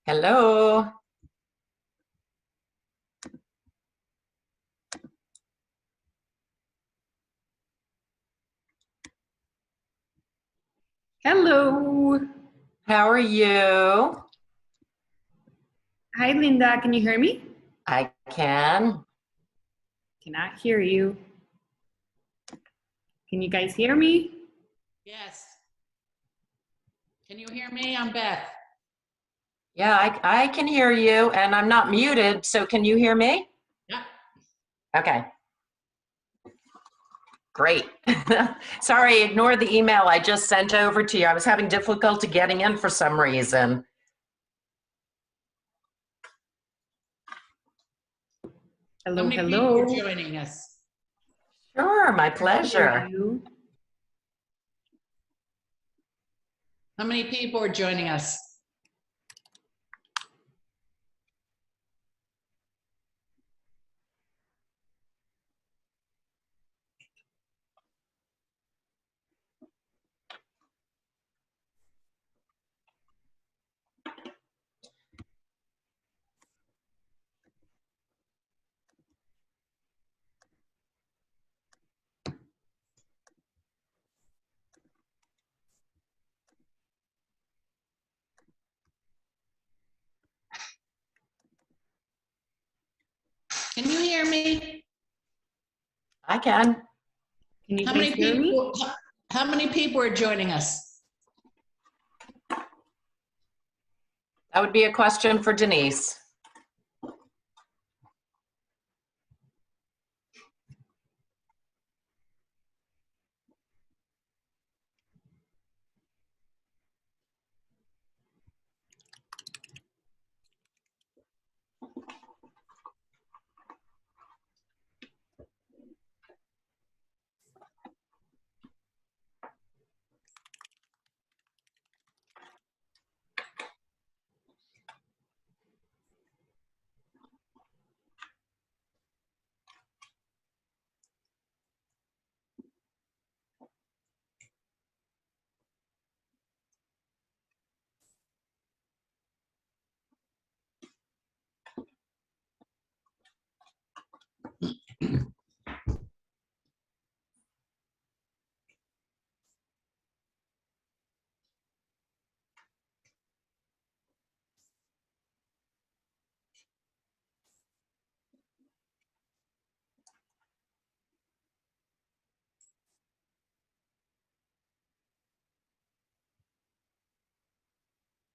Hello. Hello. How are you? Hi, Linda. Can you hear me? I can. Cannot hear you. Can you guys hear me? Yes. Can you hear me? I'm Beth. Yeah, I can hear you, and I'm not muted, so can you hear me? Yeah. Okay. Great. Sorry, ignore the email I just sent over to you. I was having difficulty getting in for some reason. Hello, How many hello. people are joining us? Sure, my Hear pleasure. you. How many people are joining us? Can you hear me? I can. Can you How guys many hear me? people? How many people are joining us? That would be a question for Denise.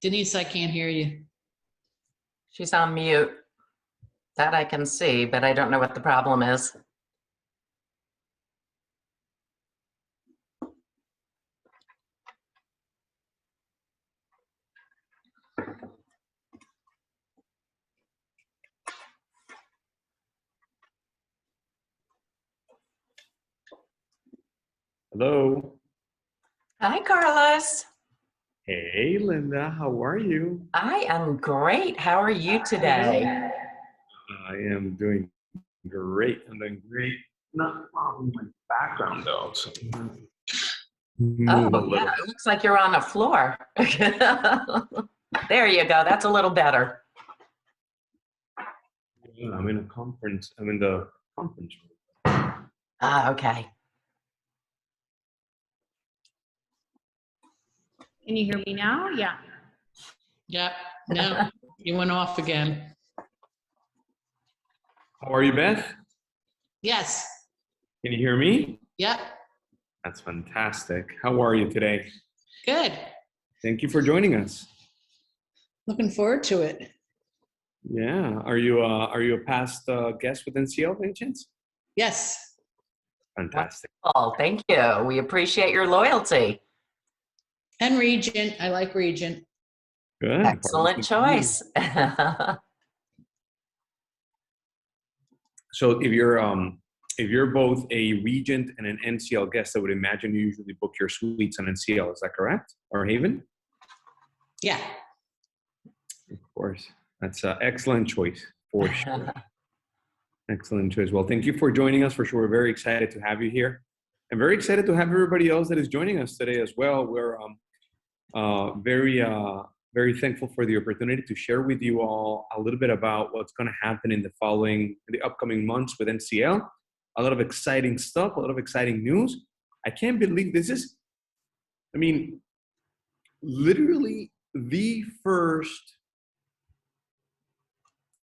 Denise, I can't hear you. She's on mute. That I can see, but I don't know what the problem is. Hello. Hi, Carlos. Hey, Linda. How are you? I am great. How are you today? I am doing great. I'm doing great. Not a problem with my background though. So move a Oh, little. yeah, it looks like you're on the floor. There you go. That's a little better. Yeah, I'm in a conference. I'm in the conference room. Ah, okay. Can you hear me now? Yeah. Yep. No, you went off again. How are you, Beth? Yes. Can you hear me? Yep. That's fantastic. How are you today? Good. Thank you for joining us. Looking forward to it. Yeah. Are you a past guest with NCL by any chance? Yes. Fantastic. Oh, thank you. We appreciate your loyalty. And Regent. I like Regent. Good. Excellent choice. So if you're both a Regent and an NCL guest, I would imagine you usually book your suites on NCL. Is that correct? Or Haven? Yeah. Of course. That's an excellent choice for sure. Excellent choice. Well, thank you for joining us. For sure, we're very excited to have you here. I'm very excited to have everybody else that is joining us today as well. We're very very thankful for the opportunity to share with you all a little bit about what's going to happen in the upcoming months with NCL. A lot of exciting stuff, a lot of exciting news. I can't believe this is, literally the first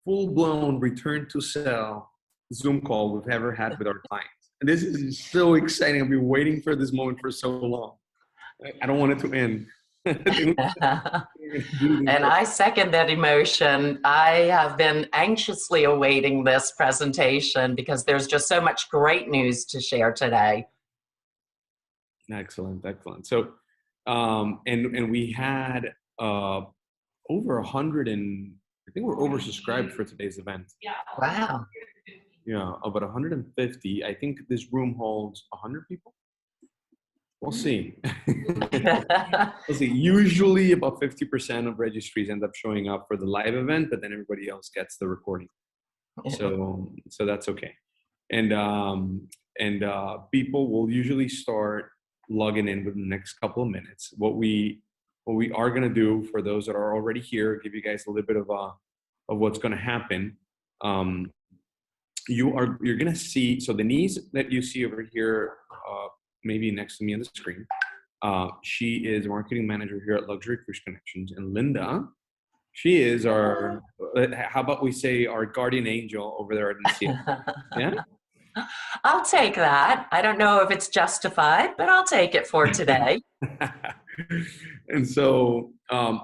full-blown return to sell Zoom call we've ever had with our clients. And this is so exciting. I've been waiting for this moment for so long. I don't want it to end. And I second that emotion. I have been anxiously awaiting this presentation because there's just so much great news to share today. Excellent. So, and we had over 100 and I think we're oversubscribed for today's event. Wow. Yeah, about 150. I think this room holds 100 people. We'll see. We'll see. Usually about 50% of registries end up showing up for the live event, but then everybody else gets the recording. So that's okay. And people will usually start logging in within the next couple of minutes. What we are going to do for those that are already here, give you guys a little bit of what's going to happen. You're going to see, so Denise that you see over here, maybe next to me on the screen, she is a marketing manager here at Luxury Cruise Connections. And Linda, she is our, how about we say our guardian angel over there at NCL. Yeah? I'll take that. I don't know if it's justified, but I'll take it for today. And so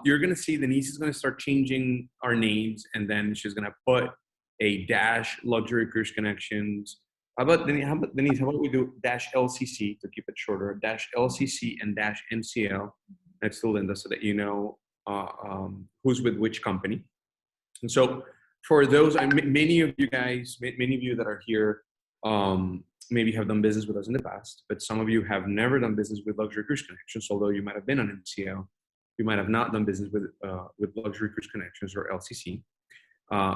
you're going to see Denise is going to start changing our names, and then she's going to put a dash Luxury Cruise Connections. How about Denise, how about we do dash LCC to keep it shorter, dash LCC and dash NCL next to Linda so that you know who's with which company. And so for those, many of you guys, many of you that are here, maybe have done business with us in the past, but some of you have never done business with Luxury Cruise Connections. Although you might have been on NCL, you might have not done business with Luxury Cruise Connections or LCC.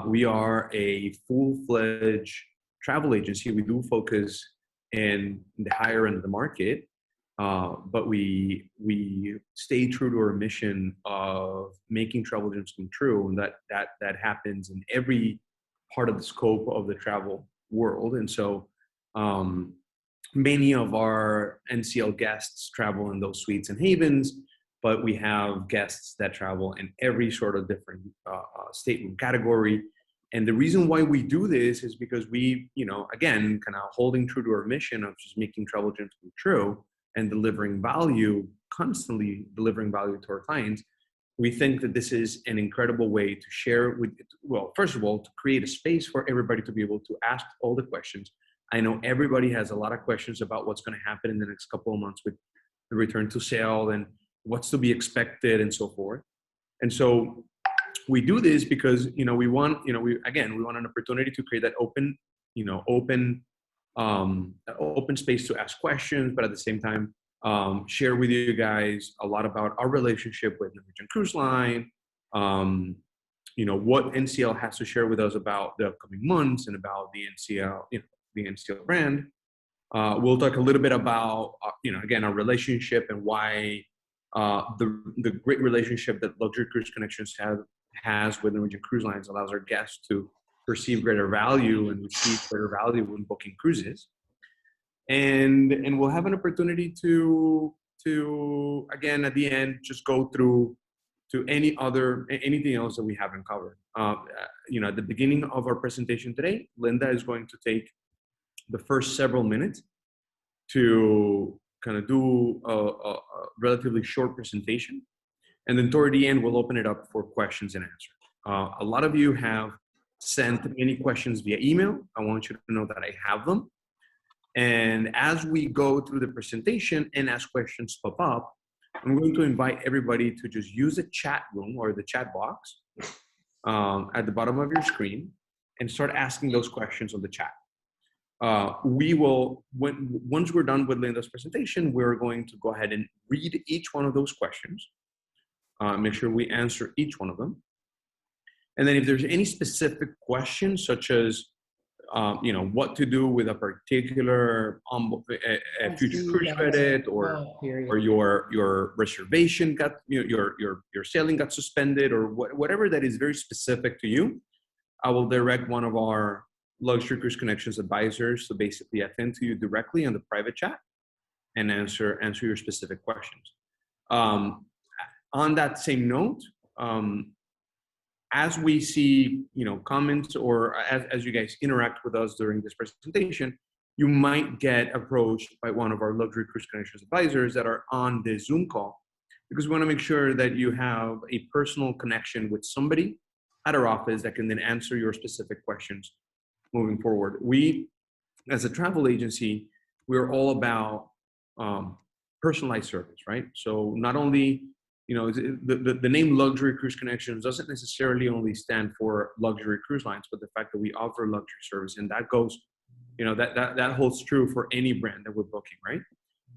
We are a full-fledged travel agency. We do focus in the higher end of the market, but we stay true to our mission of making travel dreams come true, and that happens in every part of the scope of the travel world. And so many of our NCL guests travel in those suites and havens, but we have guests that travel in every sort of different stateroom category. And the reason why we do this is because we, again, kind of holding true to our mission of just making travel dreams come true and delivering value, constantly delivering value to our clients. We think that this is an incredible way to share with, well, first of all, to create a space for everybody to be able to ask all the questions. I know everybody has a lot of questions about what's going to happen in the next couple of months with the return to sale and what's to be expected and so forth. And so we do this because, we want an opportunity to create that open space to ask questions, but at the same time, share with you guys a lot about our relationship with Norwegian Cruise Line, what NCL has to share with us about the upcoming months and about the NCL brand. We'll talk a little bit about, again, our relationship and why the great relationship that Luxury Cruise Connections has with Norwegian Cruise Lines allows our guests to perceive greater value and receive greater value when booking cruises. And we'll have an opportunity to again, at the end, just go through to anything else that we haven't covered. At the beginning of our presentation today, Linda is going to take the first several minutes to kind of do a relatively short presentation. And then toward the end, we'll open it up for questions and answers. A lot of you have sent many questions via email. I want you to know that I have them. And as we go through the presentation and as questions pop up, I'm going to invite everybody to just use the chat room or the chat box at the bottom of your screen and start asking those questions on the chat. Once we're done with Linda's presentation, we're going to go ahead and read each one of those questions, make sure we answer each one of them. And then if there's any specific questions, such as you know, what to do with a particular a future cruise credit, or your reservation got, you know, your sailing got suspended, or whatever that is very specific to you, I will direct one of our Luxury Cruise Connections advisors to basically attend to you directly on the private chat and answer your specific questions. On that same note, as we see, you know, comments, or as you guys interact with us during this presentation, you might get approached by one of our Luxury Cruise Connections advisors that are on this Zoom call, because we want to make sure that you have a personal connection with somebody at our office that can then answer your specific questions moving forward. We, as a travel agency, we're all about personalized service, right? So not only, you know, the name Luxury Cruise Connections doesn't necessarily only stand for luxury cruise lines, but the fact that we offer luxury service, and that goes, you know, that holds true for any brand that we're booking, right?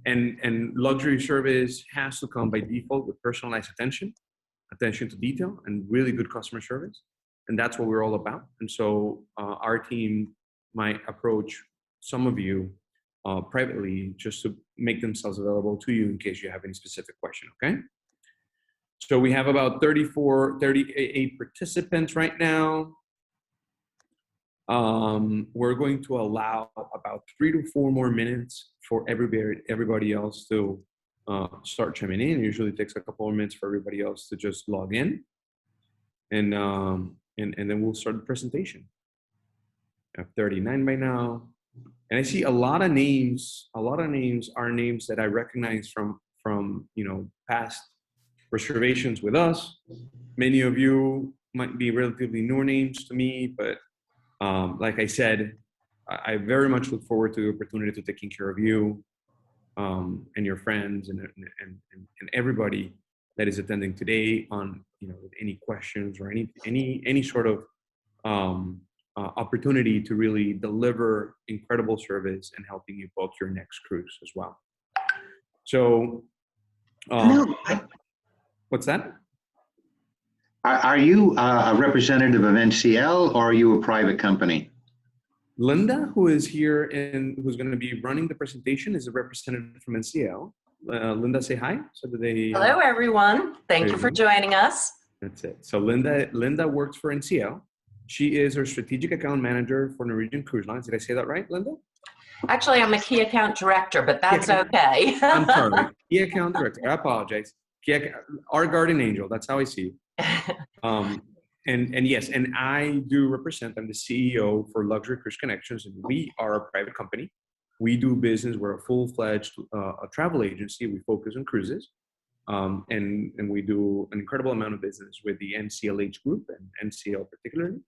And luxury service has to come by default with personalized attention to detail, and really good customer service, and that's what we're all about. And so our team might approach some of you privately just to make themselves available to you in case you have any specific question. Okay. So we have about 38 participants right now. We're going to allow about 3 to 4 more minutes for everybody else to start chiming in. It usually takes a couple of minutes for everybody else to just log in, and then we'll start the presentation. I have 39 by now, and I see a lot of names. A lot of names are names that I recognize from you know, past reservations with us. Many of you might be relatively newer names to me, but like I said, I very much look forward to the opportunity to taking care of you and your friends and everybody that is attending today on, you know, with any questions or any sort of opportunity to really deliver incredible service and helping you book your next cruise as well. So, what's that? Are you a representative of NCL, or are you a private company? Linda, who is here and who's going to be running the presentation, is a representative from NCL. Linda, say hi. So that they. Hello, everyone. Thank you for joining us. That's it. So Linda works for NCL. She is our strategic account manager for Norwegian Cruise Lines. Did I say that right, Linda? Actually, I'm a key account director, but that's okay. I'm sorry. Key account director. I apologize. Our guardian angel. That's how I see it. And yes, and I do represent. I'm the CEO for Luxury Cruise Connections, and we are a private company. We do business. We're a full-fledged travel agency. We focus on cruises, and we do an incredible amount of business with the NCLH group and NCL particularly.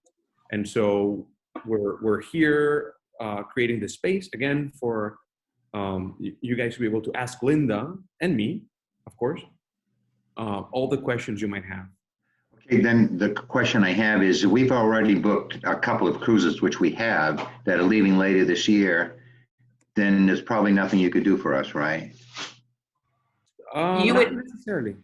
And so we're here creating this space again for you guys to be able to ask Linda and me, of course, all the questions you might have. Okay, then the question I have is, we've already booked a couple of cruises, which we have, that are leaving later this year. Then there's probably nothing you could do for us, right? You Not would necessarily.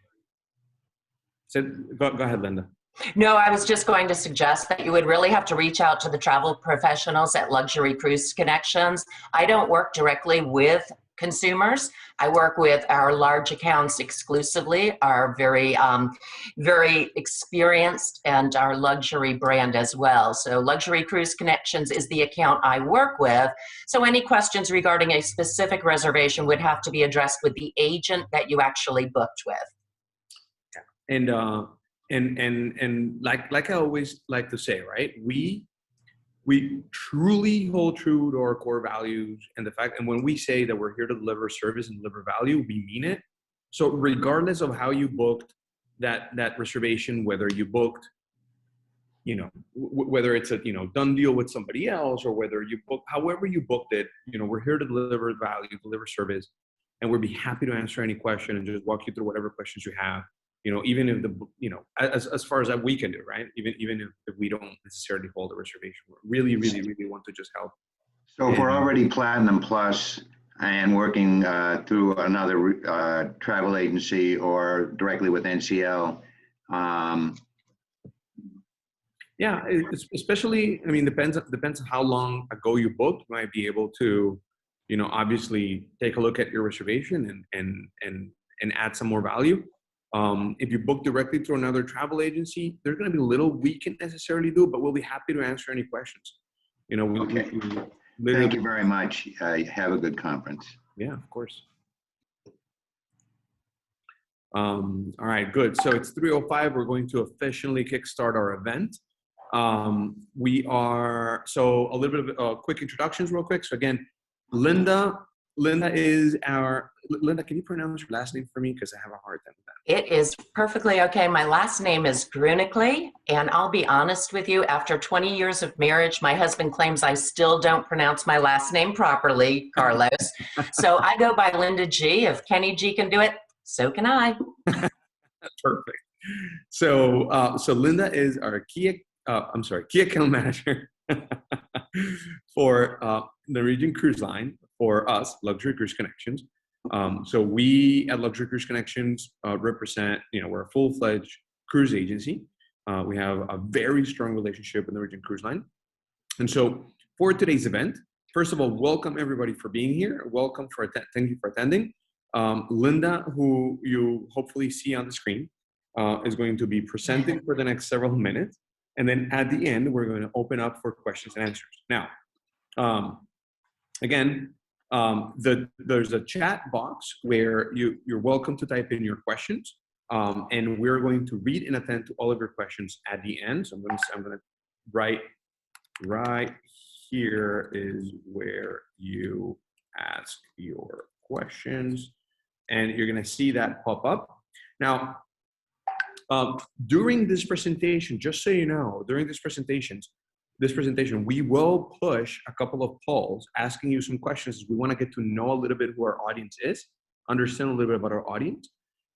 So go ahead, Linda. No, I was just going to suggest that you would really have to reach out to the travel professionals at Luxury Cruise Connections. I don't work directly with consumers. I work with our large accounts exclusively, our very, very experienced, and our luxury brand as well. So Luxury Cruise Connections is the account I work with. So any questions regarding a specific reservation would have to be addressed with the agent that you actually booked with. And like I always like to say, right? We truly hold true to our core values and the fact, and when we say that we're here to deliver service and deliver value, we mean it. So regardless of how you booked that reservation, whether you booked, you know, whether it's a, you know, done deal with somebody else, or whether you book, however you booked it, you know, we're here to deliver value, deliver service, and we'll be happy to answer any question and just walk you through whatever questions you have. You know, even if you know, as far as that we can do, right? Even if we don't necessarily hold a reservation, we really want to just help. So if we're already Platinum Plus and working through another travel agency or directly with NCL, Yeah, especially, I mean, depends on how long ago you booked. You might be able to, obviously take a look at your reservation and add some more value. If you book directly through another travel agency, there's going to be little we can necessarily do, but we'll be happy to answer any questions. Okay. Thank you very much. Have a good conference. Yeah, of course. All right, good. So it's 3:05. We're going to officially kickstart our event. So a little bit of quick introductions real quick. So again, Linda is Linda, can you pronounce your last name for me? Because I have a hard time with that. It is perfectly okay. My last name is Grunickley, and I'll be honest with you, after 20 years of marriage, my husband claims I still don't pronounce my last name properly, Carlos. So I go by Linda G. If Kenny G can do it, so can I. Perfect. So Linda is our key account manager for Norwegian Cruise Line for us, Luxury Cruise Connections. So we at Luxury Cruise Connections represent, we're a full-fledged cruise agency. We have a very strong relationship with Norwegian Cruise Line. And so for today's event, first of all, welcome everybody for being here. Thank you for attending. Linda, who you hopefully see on the screen, is going to be presenting for the next several minutes. And then at the end, we're going to open up for questions and answers. Now, again, there's a chat box where you're welcome to type in your questions. And we're going to read and attend to all of your questions at the end. So I'm going to write right here is where you ask your questions. And you're going to see that pop up. Now, during this presentation, just so you know, during this presentation, we will push a couple of polls asking you some questions. We want to get to know a little bit who our audience is, understand a little bit about our audience.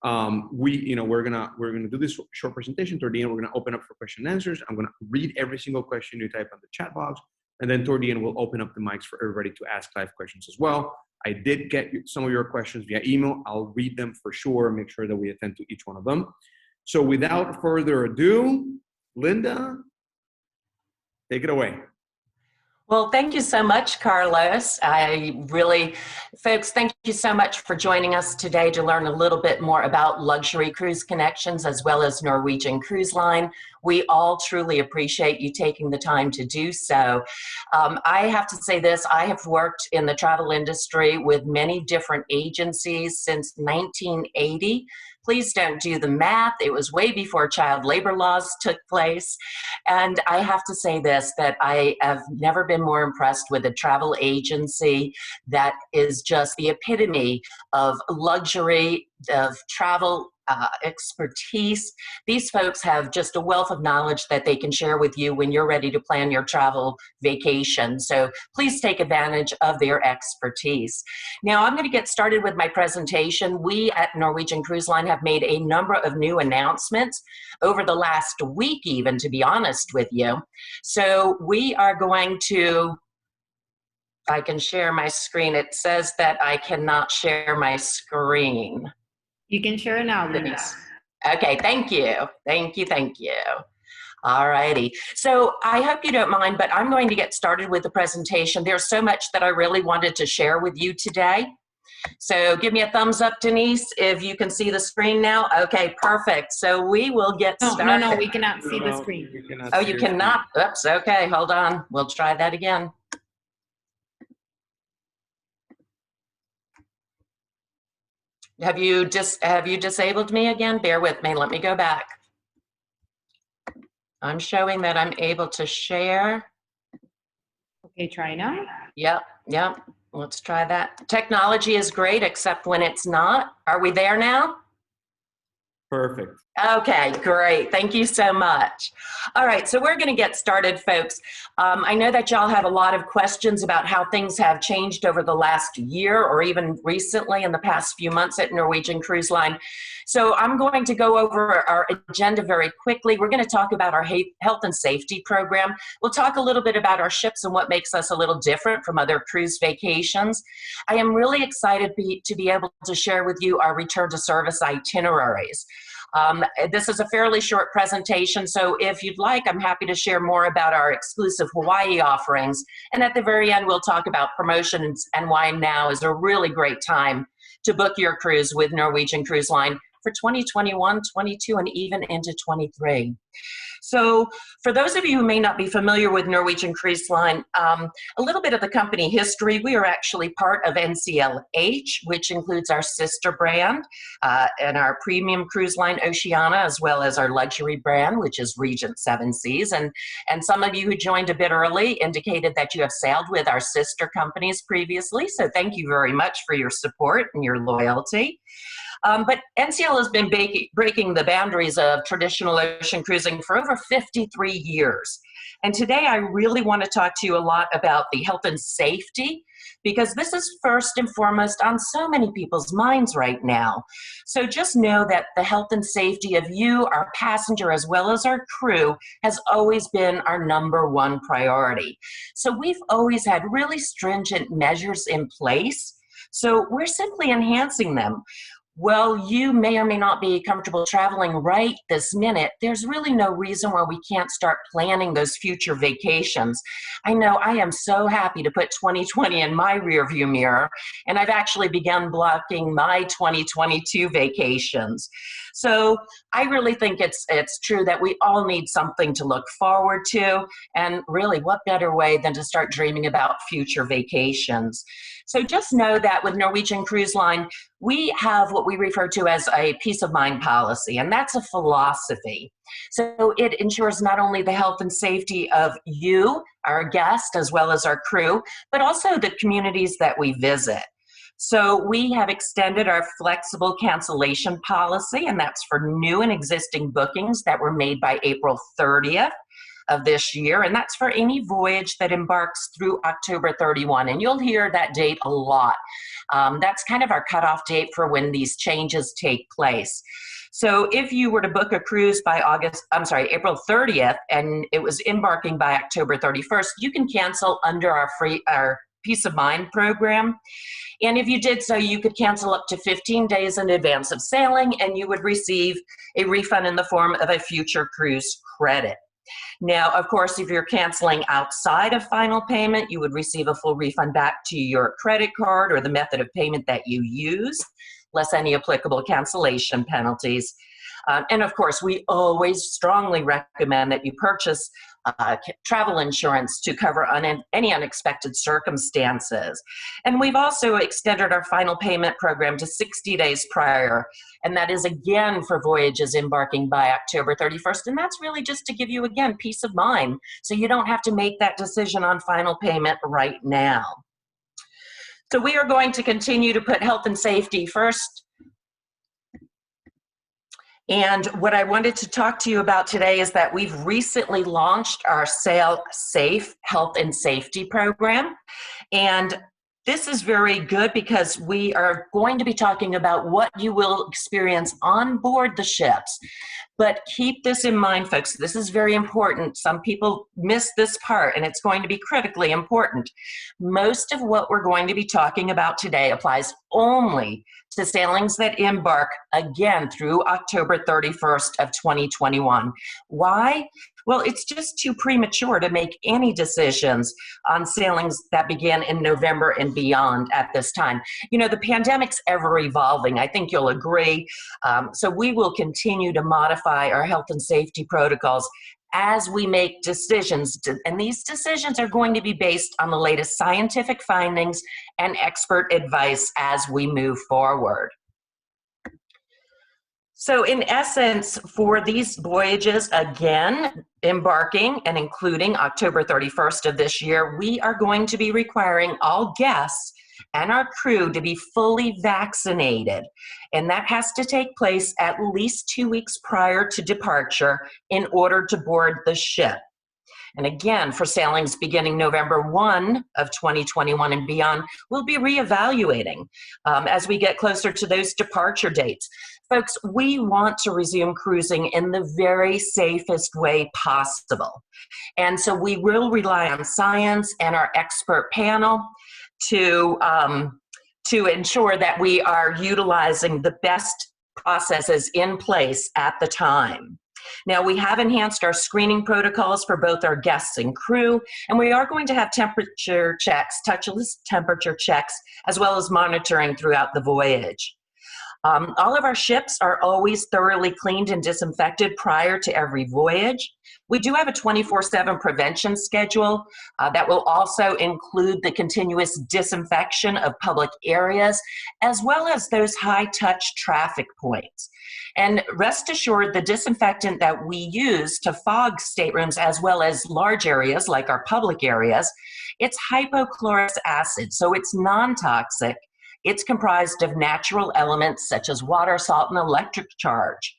We're gonna do this short presentation. Toward the end, we're gonna open up for question and answers. I'm gonna read every single question you type on the chat box, and then toward the end, we'll open up the mics for everybody to ask live questions as well. I did get some of your questions via email. I'll read them for sure, make sure that we attend to each one of them. So without further ado, Linda, take it away. Well, thank you so much, Carlos. Folks, thank you so much for joining us today to learn a little bit more about Luxury Cruise Connections as well as Norwegian Cruise Line. We all truly appreciate you taking the time to do so. I have to say this, I have worked in the travel industry with many different agencies since 1980. Please don't do the math. It was way before child labor laws took place. And I have to say this, that I have never been more impressed with a travel agency that is just the epitome of luxury, of travel expertise. These folks have just a wealth of knowledge that they can share with you when you're ready to plan your travel vacation. So please take advantage of their expertise. Now I'm going to get started with my presentation. We at Norwegian Cruise Line have made a number of new announcements over the last week, even, to be honest with you. So we are going to, I can share my screen. It says that I cannot share my screen. You can share it now, Linda. Okay, thank you. Thank you. All righty. So I hope you don't mind, but I'm going to get started with the presentation. There's so much that I really wanted to share with you today. So give me a thumbs up, Denise, if you can see the screen now. Okay, perfect. So we will get started. No, we cannot see the screen. Oh, you cannot? Oops, okay, hold on. We'll try that again. Have you disabled me again? Bear with me. Let me go back. I'm showing that I'm able to share. Okay, try now. Yep. Let's try that. Technology is great, except when it's not. Are we there now? Perfect. Okay, great. Thank you so much. All right, so we're going to get started, folks. I know that y'all have a lot of questions about how things have changed over the last year or even recently in the past few months at Norwegian Cruise Line. So I'm going to go over our agenda very quickly. We're going to talk about our health and safety program. We'll talk a little bit about our ships and what makes us a little different from other cruise vacations. I am really excited to be able to share with you our return to service itineraries. This is a fairly short presentation, so if you'd like, I'm happy to share more about our exclusive Hawaii offerings. And at the very end, we'll talk about promotions and why now is a really great time to book your cruise with Norwegian Cruise Line for 2021, 22, and even into 23. So for those of you who may not be familiar with Norwegian Cruise Line, a little bit of the company history. We are actually part of NCLH, which includes our sister brand and our premium cruise line Oceana, as well as our luxury brand, which is Regent Seven Seas. And some of you who joined a bit early indicated that you have sailed with our sister companies previously. So thank you very much for your support and your loyalty. But NCL has been breaking the boundaries of traditional ocean cruising for over 53 years. And today I really want to talk to you a lot about the health and safety, because this is first and foremost on so many people's minds right now. So just know that the health and safety of you, our passenger, as well as our crew, has always been our #1 priority. So we've always had really stringent measures in place. So we're simply enhancing them. Well, you may or may not be comfortable traveling right this minute. There's really no reason why we can't start planning those future vacations. I know I am so happy to put 2020 in my rearview mirror, and I've actually begun blocking my 2022 vacations. So I really think it's true that we all need something to look forward to, and really what better way than to start dreaming about future vacations. So just know that with Norwegian Cruise Line, we have what we refer to as a peace of mind policy, and that's a philosophy. So it ensures not only the health and safety of you, our guest, as well as our crew, but also the communities that we visit. So we have extended our flexible cancellation policy, and that's for new and existing bookings that were made by April 30th of this year, and that's for any voyage that embarks through October 31, and you'll hear that date a lot. That's kind of our cutoff date for when these changes take place. So if you were to book a cruise by April 30th, and it was embarking by October 31st, you can cancel under our Peace of Mind program. And if you did so, you could cancel up to 15 days in advance of sailing, and you would receive a refund in the form of a future cruise credit. Now, of course, if you're canceling outside of final payment, you would receive a full refund back to your credit card or the method of payment that you use, less any applicable cancellation penalties. And of course, we always strongly recommend that you purchase travel insurance to cover any unexpected circumstances. And we've also extended our final payment program to 60 days prior, and that is again for voyages embarking by October 31st, and that's really just to give you, again, peace of mind, so you don't have to make that decision on final payment right now. So we are going to continue to put health and safety first. And what I wanted to talk to you about today is that we've recently launched our Sail Safe Health and Safety program. And this is very good because we are going to be talking about what you will experience on board the ships. But keep this in mind, folks. This is very important. Some people miss this part, and it's going to be critically important. Most of what we're going to be talking about today applies only to sailings that embark again through October 31st of 2021. Why? Well, it's just too premature to make any decisions on sailings that begin in November and beyond at this time. You know, the pandemic's ever evolving. I think you'll agree. So we will continue to modify our health and safety protocols as we make decisions, and these decisions are going to be based on the latest scientific findings and expert advice as we move forward. So in essence, for these voyages, again, embarking and including October 31st of this year, we are going to be requiring all guests and our crew to be fully vaccinated. And that has to take place at least 2 weeks prior to departure in order to board the ship. And again, for sailings beginning November 1 of 2021 and beyond, we'll be reevaluating as we get closer to those departure dates. Folks, we want to resume cruising in the very safest way possible. And so we will rely on science and our expert panel to ensure that we are utilizing the best processes in place at the time. Now, we have enhanced our screening protocols for both our guests and crew, and we are going to have temperature checks, touchless temperature checks, as well as monitoring throughout the voyage. All of our ships are always thoroughly cleaned and disinfected prior to every voyage. We do have a 24/7 prevention schedule that will also include the continuous disinfection of public areas, as well as those high-touch traffic points. And rest assured, the disinfectant that we use to fog staterooms as well as large areas like our public areas, it's hypochlorous acid, so it's non-toxic. It's comprised of natural elements such as water, salt, and electric charge.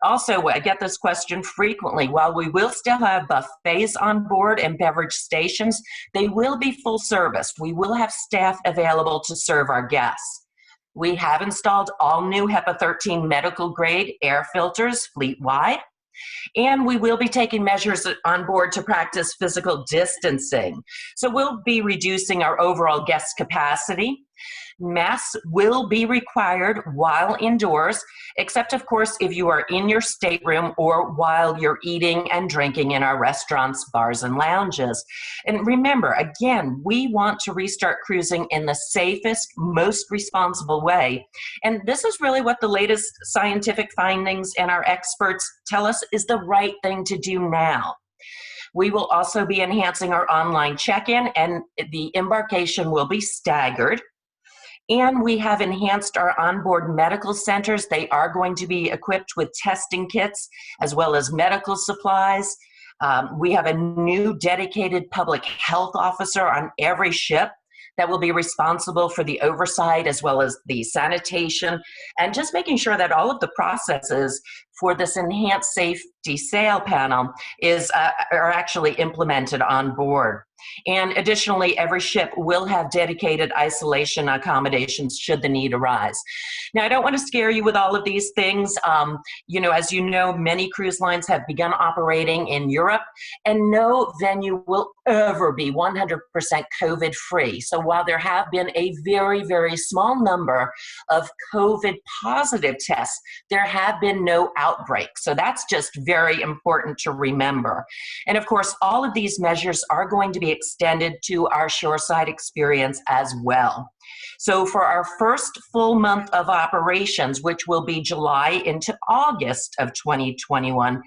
Also, I get this question frequently. While we will still have buffets on board and beverage stations, they will be full service. We will have staff available to serve our guests. We have installed all new HEPA 13 medical grade air filters fleet-wide. And we will be taking measures on board to practice physical distancing. So we'll be reducing our overall guest capacity. Masks will be required while indoors, except of course if you are in your stateroom or while you're eating and drinking in our restaurants, bars, and lounges. And remember, again, we want to restart cruising in the safest, most responsible way. And this is really what the latest scientific findings and our experts tell us is the right thing to do now. We will also be enhancing our online check-in, and the embarkation will be staggered. And we have enhanced our onboard medical centers. They are going to be equipped with testing kits as well as medical supplies. We have a new dedicated public health officer on every ship that will be responsible for the oversight as well as the sanitation and just making sure that all of the processes for this enhanced safety sail panel are actually implemented on board. And additionally, every ship will have dedicated isolation accommodations should the need arise. Now, I don't want to scare you with all of these things. As you know, many cruise lines have begun operating in Europe, and no venue will ever be 100% COVID free. So while there have been a very, very small number of COVID positive tests, there have been no outbreaks. So that's just very important to remember. And of course, all of these measures are going to be extended to our shoreside experience as well. So for our first full month of operations, which will be July into August of 2021,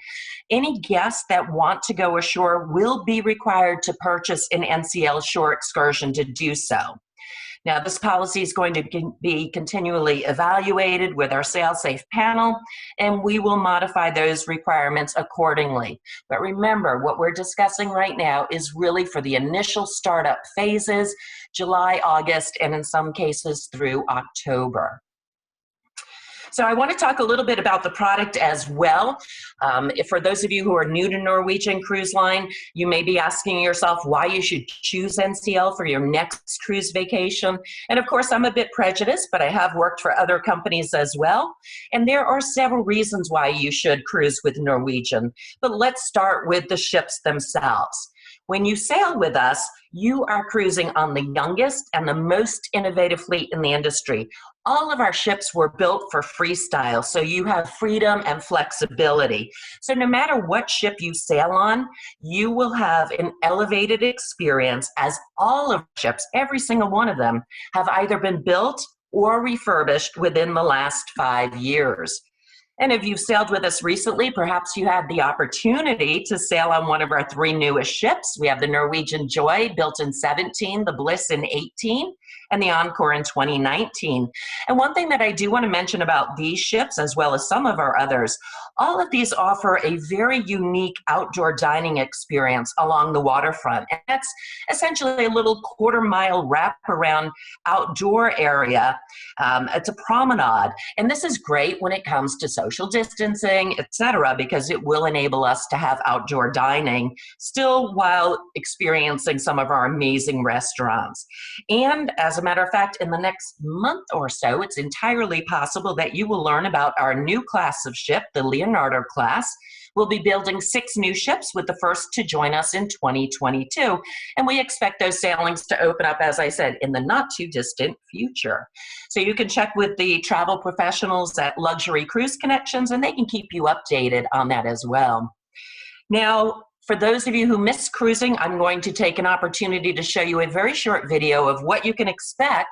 any guests that want to go ashore will be required to purchase an NCL shore excursion to do so. Now, this policy is going to be continually evaluated with our SailSafe panel, and we will modify those requirements accordingly. But remember, what we're discussing right now is really for the initial startup phases, July, August, and in some cases through October. So I want to talk a little bit about the product as well. For those of you who are new to Norwegian Cruise Line, you may be asking yourself why you should choose NCL for your next cruise vacation. And of course, I'm a bit prejudiced, but I have worked for other companies as well. And there are several reasons why you should cruise with Norwegian. But let's start with the ships themselves. When you sail with us, you are cruising on the youngest and the most innovative fleet in the industry. All of our ships were built for freestyle, so you have freedom and flexibility. So no matter what ship you sail on, you will have an elevated experience as all of the ships, every single one of them, have either been built or refurbished within the last 5 years. And if you've sailed with us recently, perhaps you had the opportunity to sail on one of our 3 newest ships. We have the Norwegian Joy, built in 17, the Bliss in 18, and the Encore in 2019. And one thing that I do want to mention about these ships, as well as some of our others, all of these offer a very unique outdoor dining experience along the waterfront. And that's essentially a little quarter-mile wrap-around outdoor area. It's a promenade. And this is great when it comes to social distancing, etc., because it will enable us to have outdoor dining still while experiencing some of our amazing restaurants. And as a matter of fact, in the next month or so, it's entirely possible that you will learn about our new class of ship, the Leonardo class, We'll be building 6 new ships, with the first to join us in 2022. And we expect those sailings to open up, as I said, in the not too distant future. So you can check with the travel professionals at Luxury Cruise Connections, and they can keep you updated on that as well. Now, for those of you who miss cruising, I'm going to take an opportunity to show you a very short video of what you can expect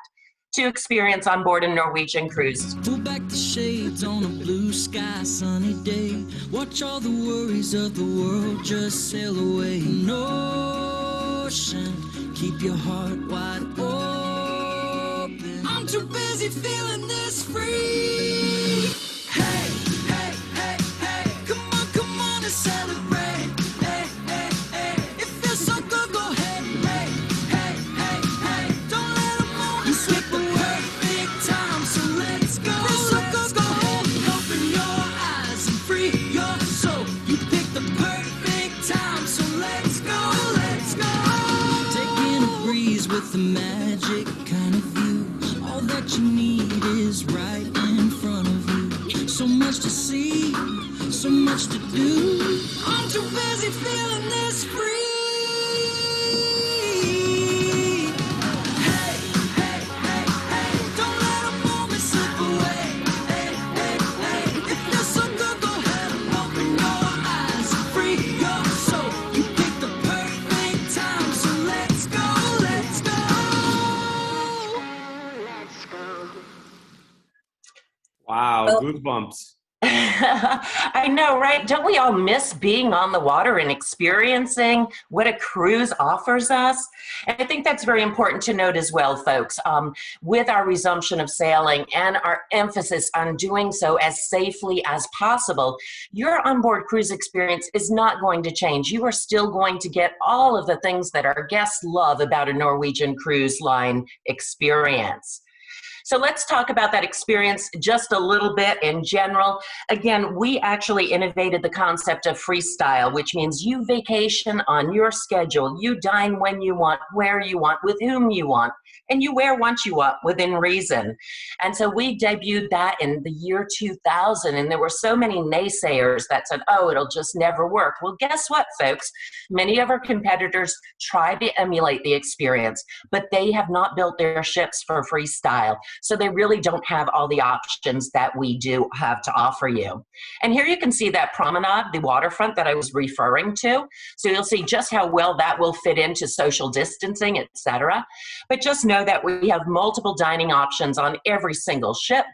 to experience on board a Norwegian cruise. Pull back the shades on a blue sky, sunny day. Watch all the worries of the world just sail away. No ocean, keep your heart wide open. I'm too busy feeling this free. Hey, hey, hey, hey, come on and celebrate. Hey, hey, hey, it feels so good, go ahead. Hey, hey, hey, hey, don't let them all skip a perfect time, so let's go. Feels so good, go ahead and open your eyes and free your soul. You picked the perfect time, so let's go, let's go. Taking a breeze with the magic kind of view. All that you need is right in front of you. So much to see, so much to do. I'm too busy feeling this free. Hey, hey, hey, hey, don't let a moment slip away. Hey, hey, hey, it feels so good, go ahead and open your eyes and free your soul. You picked the perfect time, so let's go, let's go. Let's go. Wow, goosebumps. I know, right? Don't we all miss being on the water and experiencing what a cruise offers us? And I think that's very important to note as well, folks. With our resumption of sailing and our emphasis on doing so as safely as possible, your onboard cruise experience is not going to change. You are still going to get all of the things that our guests love about a Norwegian Cruise Line experience. So let's talk about that experience just a little bit in general. Again, we actually innovated the concept of freestyle, which means you vacation on your schedule. You dine when you want, where you want, with whom you want, and you wear what you want within reason. And so we debuted that in the year 2000, and there were so many naysayers that said, oh, it'll just never work. Well, guess what, folks? Many of our competitors try to emulate the experience, but they have not built their ships for freestyle. So they really don't have all the options that we do have to offer you. And here you can see that promenade, the waterfront that I was referring to. So you'll see just how well that will fit into social distancing, etc. But just know that we have multiple dining options on every single ship.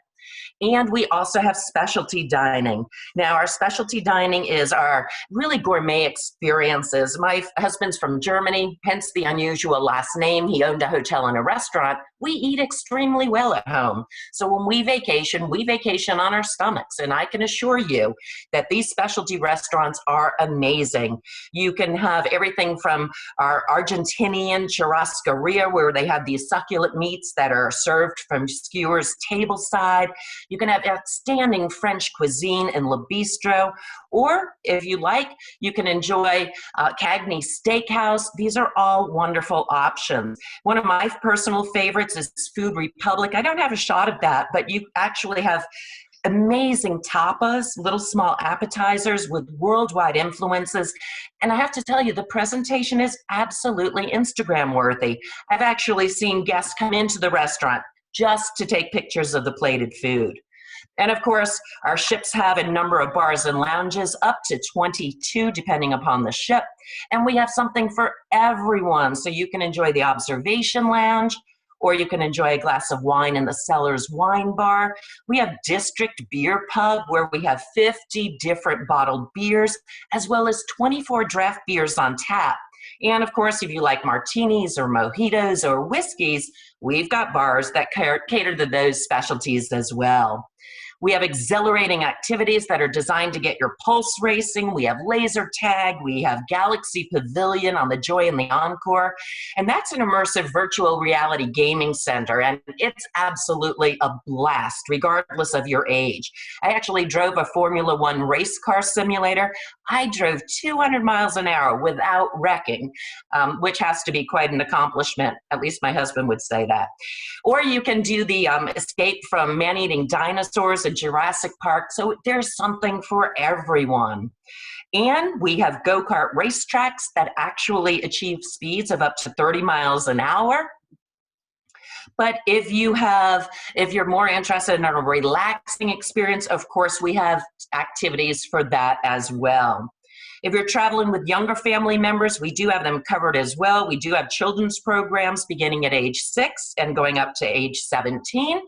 And we also have specialty dining. Now, our specialty dining is our really gourmet experiences. My husband's from Germany, hence the unusual last name. He owned a hotel and a restaurant. We eat extremely well at home. So when we vacation on our stomachs. And I can assure you that these specialty restaurants are amazing. You can have everything from our Argentinian churrascaria, where they have these succulent meats that are served from skewers tableside. You can have outstanding French cuisine in Le Bistro, or if you like, you can enjoy Cagney Steakhouse. These are all wonderful options. One of my personal favorites is Food Republic. I don't have a shot of that, but you actually have amazing tapas, little small appetizers with worldwide influences. And I have to tell you, the presentation is absolutely Instagram worthy. I've actually seen guests come into the restaurant just to take pictures of the plated food. And of course, our ships have a number of bars and lounges, up to 22, depending upon the ship. And we have something for everyone. So you can enjoy the observation lounge, or you can enjoy a glass of wine in the Cellar's Wine Bar. We have District Beer Pub, where we have 50 different bottled beers, as well as 24 draft beers on tap. And of course, if you like martinis or mojitos or whiskeys, we've got bars that cater to those specialties as well. We have exhilarating activities that are designed to get your pulse racing. We have laser tag. We have Galaxy Pavilion on the Joy and the Encore. And that's an immersive virtual reality gaming center. And it's absolutely a blast, regardless of your age. I actually drove a Formula One race car simulator. I drove 200 miles an hour without wrecking, which has to be quite an accomplishment. At least my husband would say that. Or you can do the escape from man-eating dinosaurs and Jurassic Park. So there's something for everyone. And we have go-kart racetracks that actually achieve speeds of up to 30 miles an hour. But if you're more interested in a relaxing experience, of course, we have activities for that as well. If you're traveling with younger family members, we do have them covered as well. We do have children's programs beginning at age 6 and going up to age 17.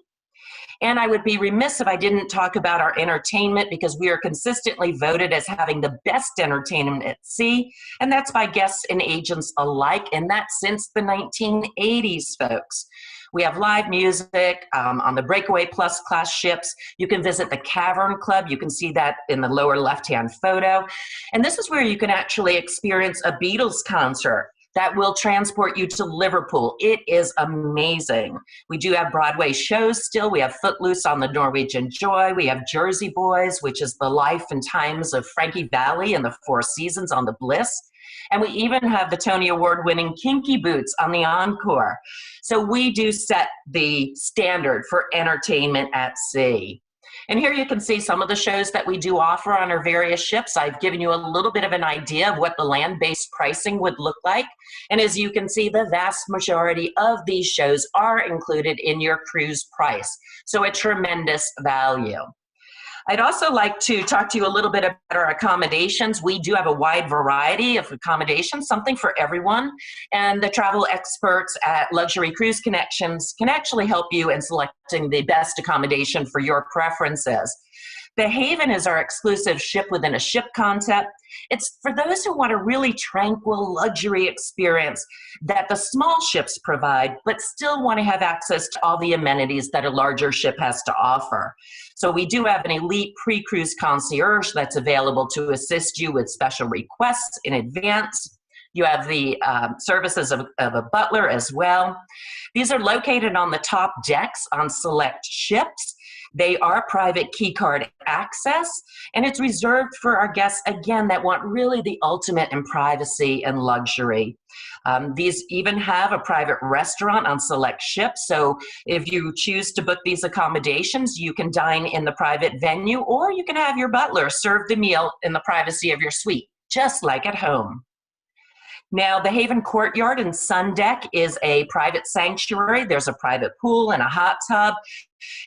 And I would be remiss if I didn't talk about our entertainment, because we are consistently voted as having the best entertainment at sea, and that's by guests and agents alike, and that's since the 1980s, folks. We have live music on the Breakaway Plus class ships. You can visit the Cavern Club. You can see that in the lower left-hand photo. And this is where you can actually experience a Beatles concert that will transport you to Liverpool. It is amazing. We do have Broadway shows still. We have Footloose on the Norwegian Joy. We have Jersey Boys, which is the life and times of Frankie Valli and the Four Seasons on the Bliss. And we even have the Tony Award-winning Kinky Boots on the Encore. So we do set the standard for entertainment at sea. And here you can see some of the shows that we do offer on our various ships. I've given you a little bit of an idea of what the land-based pricing would look like. And as you can see, the vast majority of these shows are included in your cruise price. So a tremendous value. I'd also like to talk to you a little bit about our accommodations. We do have a wide variety of accommodations, something for everyone. And the travel experts at Luxury Cruise Connections can actually help you in selecting the best accommodation for your preferences. The Haven is our exclusive ship within a ship concept. It's for those who want a really tranquil luxury experience that the small ships provide, but still want to have access to all the amenities that a larger ship has to offer. So we do have an elite pre-cruise concierge that's available to assist you with special requests in advance. You have the services of a butler as well. These are located on the top decks on select ships. They are private key card access, and it's reserved for our guests, again, that want really the ultimate in privacy and luxury. These even have a private restaurant on select ships, so if you choose to book these accommodations, you can dine in the private venue, or you can have your butler serve the meal in the privacy of your suite, just like at home. Now, the Haven Courtyard and Sun Deck is a private sanctuary. There's a private pool and a hot tub.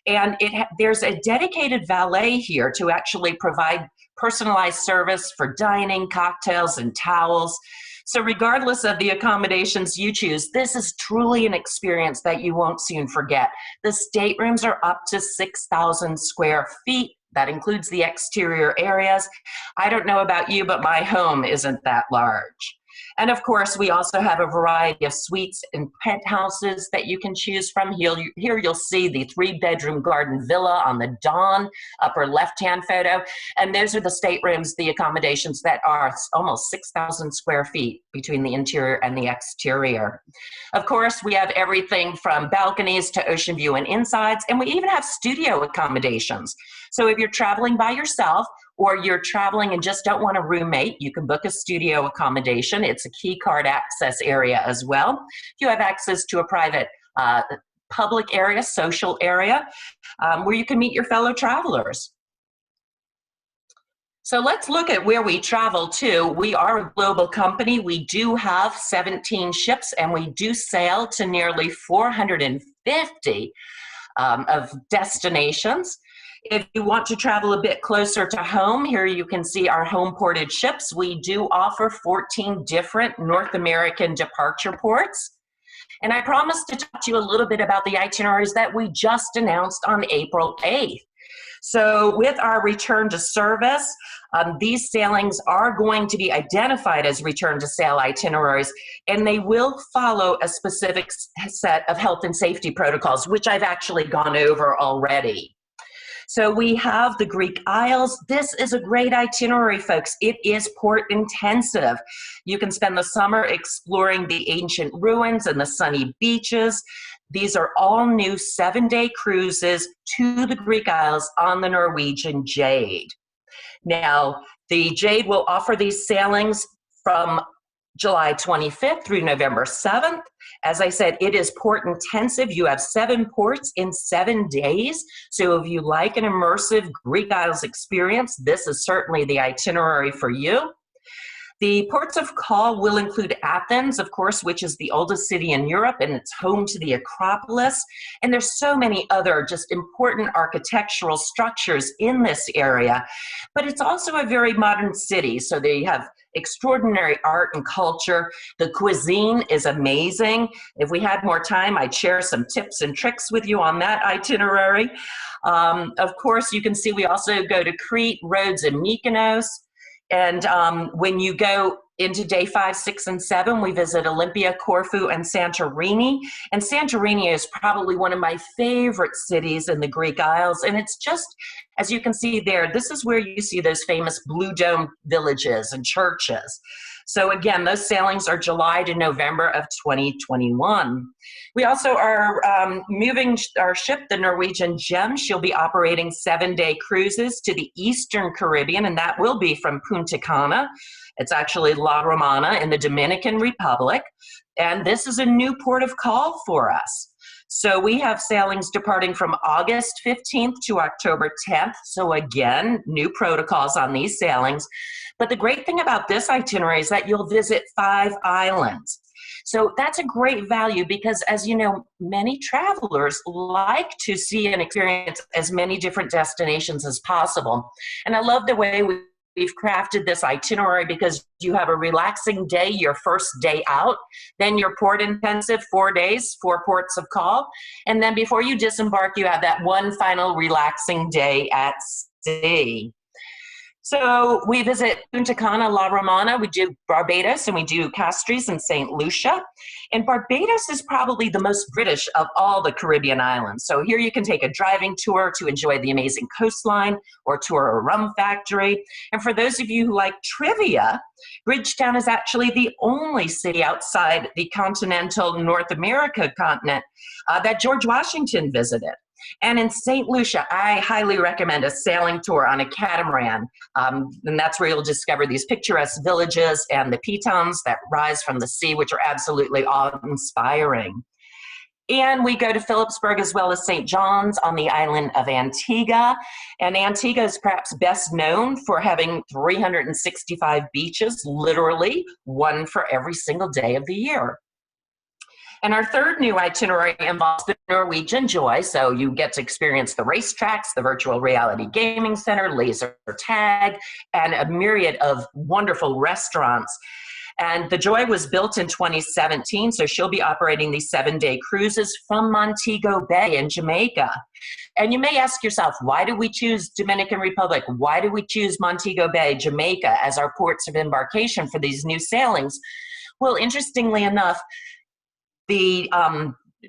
And there's a dedicated valet here to actually provide personalized service for dining, cocktails, and towels. So regardless of the accommodations you choose, this is truly an experience that you won't soon forget. The staterooms are up to 6,000 square feet. That includes the exterior areas. I don't know about you, but my home isn't that large. And of course, we also have a variety of suites and penthouses that you can choose from. Here you'll see the 3-bedroom garden villa on the Dawn, upper left-hand photo. And those are the staterooms, the accommodations that are almost 6,000 square feet between the interior and the exterior. Of course, we have everything from balconies to ocean view and insides, and we even have studio accommodations. So if you're traveling by yourself, or you're traveling and just don't want a roommate, you can book a studio accommodation. It's a key card access area as well. You have access to a private public area, social area, where you can meet your fellow travelers. So let's look at where we travel to. We are a global company. We do have 17 ships, and we do sail to nearly 450 of destinations. If you want to travel a bit closer to home, here you can see our home ported ships. We do offer 14 different North American departure ports. And I promised to talk to you a little bit about the itineraries that we just announced on April 8th. So with our return to service, these sailings are going to be identified as return to sail itineraries, and they will follow a specific set of health and safety protocols, which I've actually gone over already. So we have the Greek Isles. This is a great itinerary, folks. It is port intensive. You can spend the summer exploring the ancient ruins and the sunny beaches. These are all new 7-day cruises to the Greek Isles on the Norwegian Jade. Now, the Jade will offer these sailings from July 25th through November 7th. As I said, it is port intensive. You have 7 ports in 7 days. So if you like an immersive Greek Isles experience, this is certainly the itinerary for you. The ports of call will include Athens, of course, which is the oldest city in Europe, and it's home to the Acropolis. And there's so many other just important architectural structures in this area. But it's also a very modern city, so they have extraordinary art and culture. The cuisine is amazing. If we had more time, I'd share some tips and tricks with you on that itinerary. Of course, you can see we also go to Crete, Rhodes, and Mykonos. And when you go into day 5, 6, and 7, we visit Olympia, Corfu, and Santorini. And Santorini is probably one of my favorite cities in the Greek Isles. And it's just, as you can see there, this is where you see those famous blue dome villages and churches. So again, those sailings are July to November of 2021. We also are moving our ship, the Norwegian Gem. She'll be operating 7-day cruises to the Eastern Caribbean, and that will be from Punta Cana. It's actually La Romana in the Dominican Republic, and this is a new port of call for us. So we have sailings departing from August 15th to October 10th. So again, new protocols on these sailings. But the great thing about this itinerary is that you'll visit 5 islands. So that's a great value because, as you know, many travelers like to see and experience as many different destinations as possible. And I love the way we've crafted this itinerary because you have a relaxing day, your first day out, then your port intensive, 4 days, 4 ports of call. And then before you disembark, you have that one final relaxing day at sea. So we visit Punta Cana, La Romana, we do Barbados, and we do Castries and St. Lucia. And Barbados is probably the most British of all the Caribbean islands. So here you can take a driving tour to enjoy the amazing coastline or tour a rum factory. And for those of you who like trivia, Bridgetown is actually the only city outside the continental North America continent that George Washington visited. And in St. Lucia, I highly recommend a sailing tour on a catamaran. And that's where you'll discover these picturesque villages and the pitons that rise from the sea, which are absolutely awe-inspiring. And we go to Philipsburg as well as St. John's on the island of Antigua. And Antigua is perhaps best known for having 365 beaches, literally one for every single day of the year. And our third new itinerary involves the Norwegian Joy, so you get to experience the racetracks, the virtual reality gaming center, laser tag, and a myriad of wonderful restaurants. And the Joy was built in 2017, so she'll be operating these 7-day cruises from Montego Bay in Jamaica. And you may ask yourself, why did we choose Dominican Republic? Why did we choose Montego Bay, Jamaica, as our ports of embarkation for these new sailings? Well, interestingly enough, the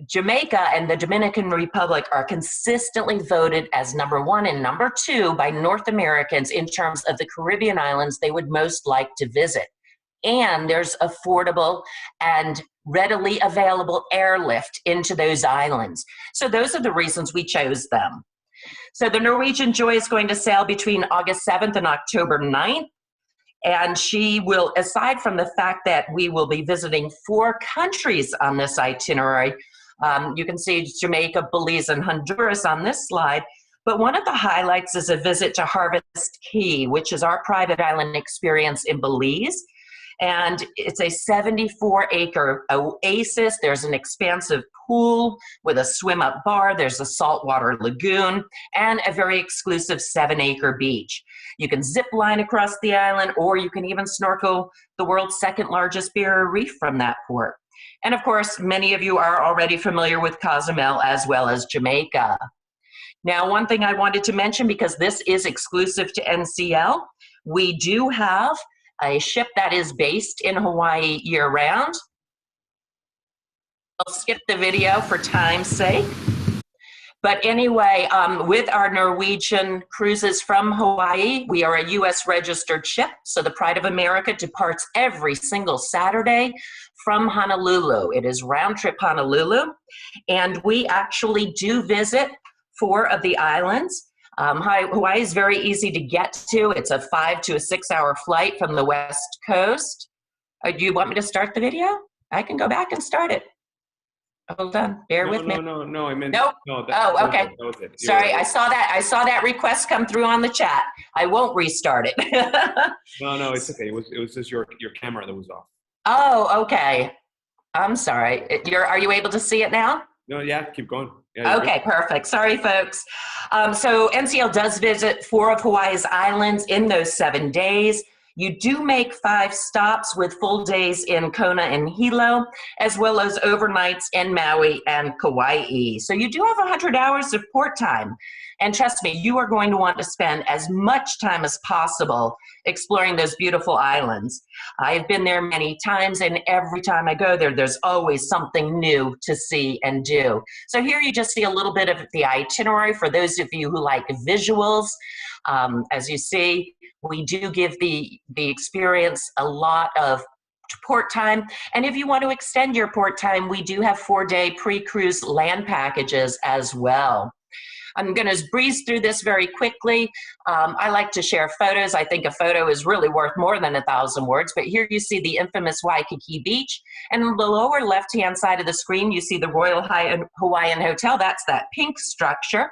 Jamaica and the Dominican Republic are consistently voted as number 1 and number 2 by North Americans in terms of the Caribbean islands they would most like to visit. And there's affordable and readily available airlift into those islands. So those are the reasons we chose them. So the Norwegian Joy is going to sail between August 7th and October 9th. And she will, aside from the fact that we will be visiting 4 countries on this itinerary, you can see Jamaica, Belize, and Honduras on this slide, but one of the highlights is a visit to Harvest Key, which is our private island experience in Belize. And it's a 74-acre oasis. There's an expansive pool with a swim-up bar. There's a saltwater lagoon and a very exclusive 7-acre beach. You can zip line across the island, or you can even snorkel the world's 2nd largest barrier reef from that port. And of course, many of you are already familiar with Cozumel as well as Jamaica. Now, one thing I wanted to mention, because this is exclusive to NCL, we do have a ship that is based in Hawaii year-round. I'll skip the video for time's sake. But anyway, with our Norwegian cruises from Hawaii, we are a U.S. registered ship, so the Pride of America departs every single Saturday from Honolulu. It is round-trip Honolulu, and we actually do visit 4 of the islands. Hawaii is very easy to get to. It's a 5 to 6 hour flight from the West Coast. Do you want me to start the video? I can go back and start it. Hold on, bear with me. No, I meant, Nope. no, Oh, okay. that was it. Sorry, I saw that request come through on the chat. I won't restart it. No, it's okay. It was just your camera that was off. Oh, okay. I'm sorry. Are you able to see it now? No, yeah, keep going. Yeah, Okay, perfect. Sorry, folks. So NCL does visit 4 of Hawaii's islands in those 7 days. You do make 5 stops with full days in Kona and Hilo, as well as overnights in Maui and Kauai. So you do have 100 hours of port time. And trust me, you are going to want to spend as much time as possible exploring those beautiful islands. I've been there many times, and every time I go there, there's always something new to see and do. So here you just see a little bit of the itinerary for those of you who like visuals. As you see, we do give the experience a lot of port time. And if you want to extend your port time, we do have 4-day pre-cruise land packages as well. I'm going to breeze through this very quickly. I like to share photos. I think a photo is really worth more than 1,000 words, but here you see the infamous Waikiki Beach. And on the lower left-hand side of the screen, you see the Royal Hawaiian Hotel. That's that pink structure.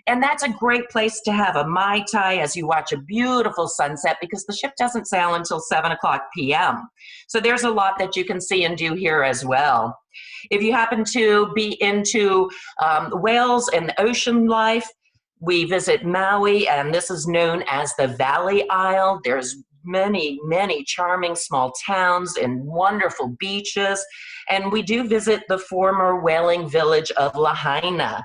And that's a great place to have a Mai Tai as you watch a beautiful sunset, because the ship doesn't sail until 7:00 p.m. So there's a lot that you can see and do here as well. If you happen to be into whales and the ocean life, we visit Maui, and this is known as the Valley Isle. There's many, many charming small towns and wonderful beaches. And we do visit the former whaling village of Lahaina.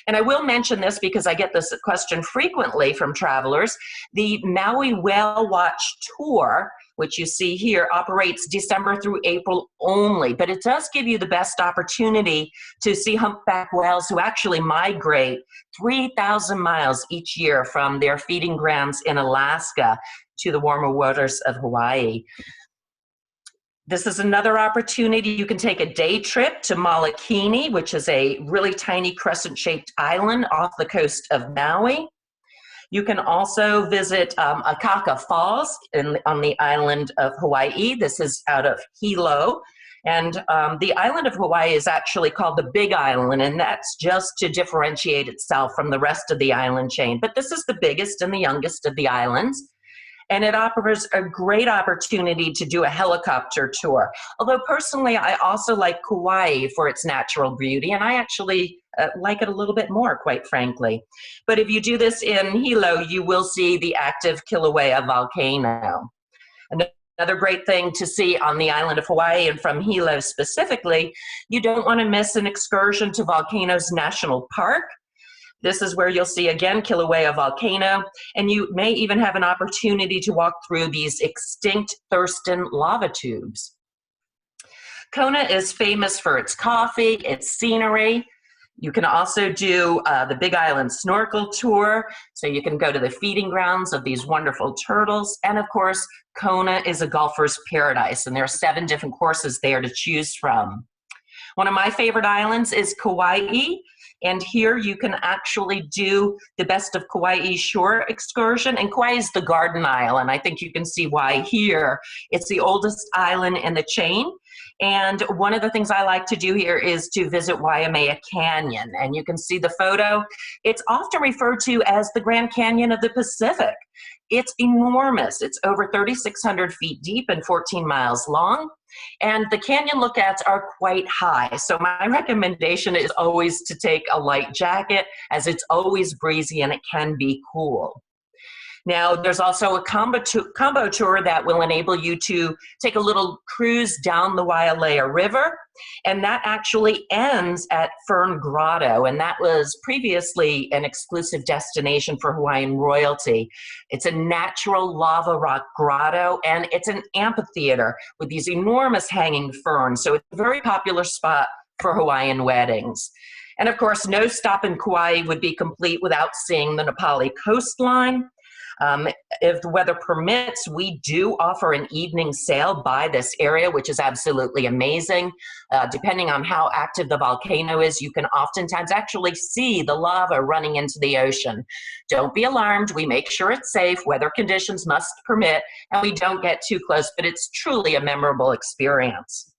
And I will mention this because I get this question frequently from travelers. The Maui Whale Watch Tour, which you see here, operates December through April only, but it does give you the best opportunity to see humpback whales who actually migrate 3,000 miles each year from their feeding grounds in Alaska to the warmer waters of Hawaii. This is another opportunity. You can take a day trip to Molokini, which is a really tiny crescent-shaped island off the coast of Maui. You can also visit Akaka Falls on the island of Hawaii. This is out of Hilo. And the island of Hawaii is actually called the Big Island, and that's just to differentiate itself from the rest of the island chain. But this is the biggest and the youngest of the islands. And it offers a great opportunity to do a helicopter tour. Although personally, I also like Kauai for its natural beauty, and I actually like it a little bit more, quite frankly. But if you do this in Hilo, you will see the active Kilauea volcano. Another great thing to see on the island of Hawaii, and from Hilo specifically, you don't want to miss an excursion to Volcanoes National Park. This is where you'll see, again, Kilauea volcano, and you may even have an opportunity to walk through these extinct Thurston lava tubes. Kona is famous for its coffee, its scenery. You can also do the Big Island snorkel tour, so you can go to the feeding grounds of these wonderful turtles. And of course, Kona is a golfer's paradise, and there are 7 different courses there to choose from. One of my favorite islands is Kauai. And here you can actually do the Best of Kauai shore excursion. And Kauai is the Garden Isle, and I think you can see why here. It's the oldest island in the chain. And one of the things I like to do here is to visit Waimea Canyon. And you can see the photo. It's often referred to as the Grand Canyon of the Pacific. It's enormous. It's over 3,600 feet deep and 14 miles long. And the canyon lookouts are quite high. So my recommendation is always to take a light jacket, as it's always breezy and it can be cool. Now, there's also a combo tour that will enable you to take a little cruise down the Wailea River, and that actually ends at Fern Grotto, and that was previously an exclusive destination for Hawaiian royalty. It's a natural lava rock grotto, and it's an amphitheater with these enormous hanging ferns, so it's a very popular spot for Hawaiian weddings. And of course, no stop in Kauai would be complete without seeing the Napali coastline. If the weather permits, we do offer an evening sail by this area, which is absolutely amazing. Depending on how active the volcano is, you can oftentimes actually see the lava running into the ocean. Don't be alarmed. We make sure it's safe. Weather conditions must permit, and we don't get too close, but it's truly a memorable experience.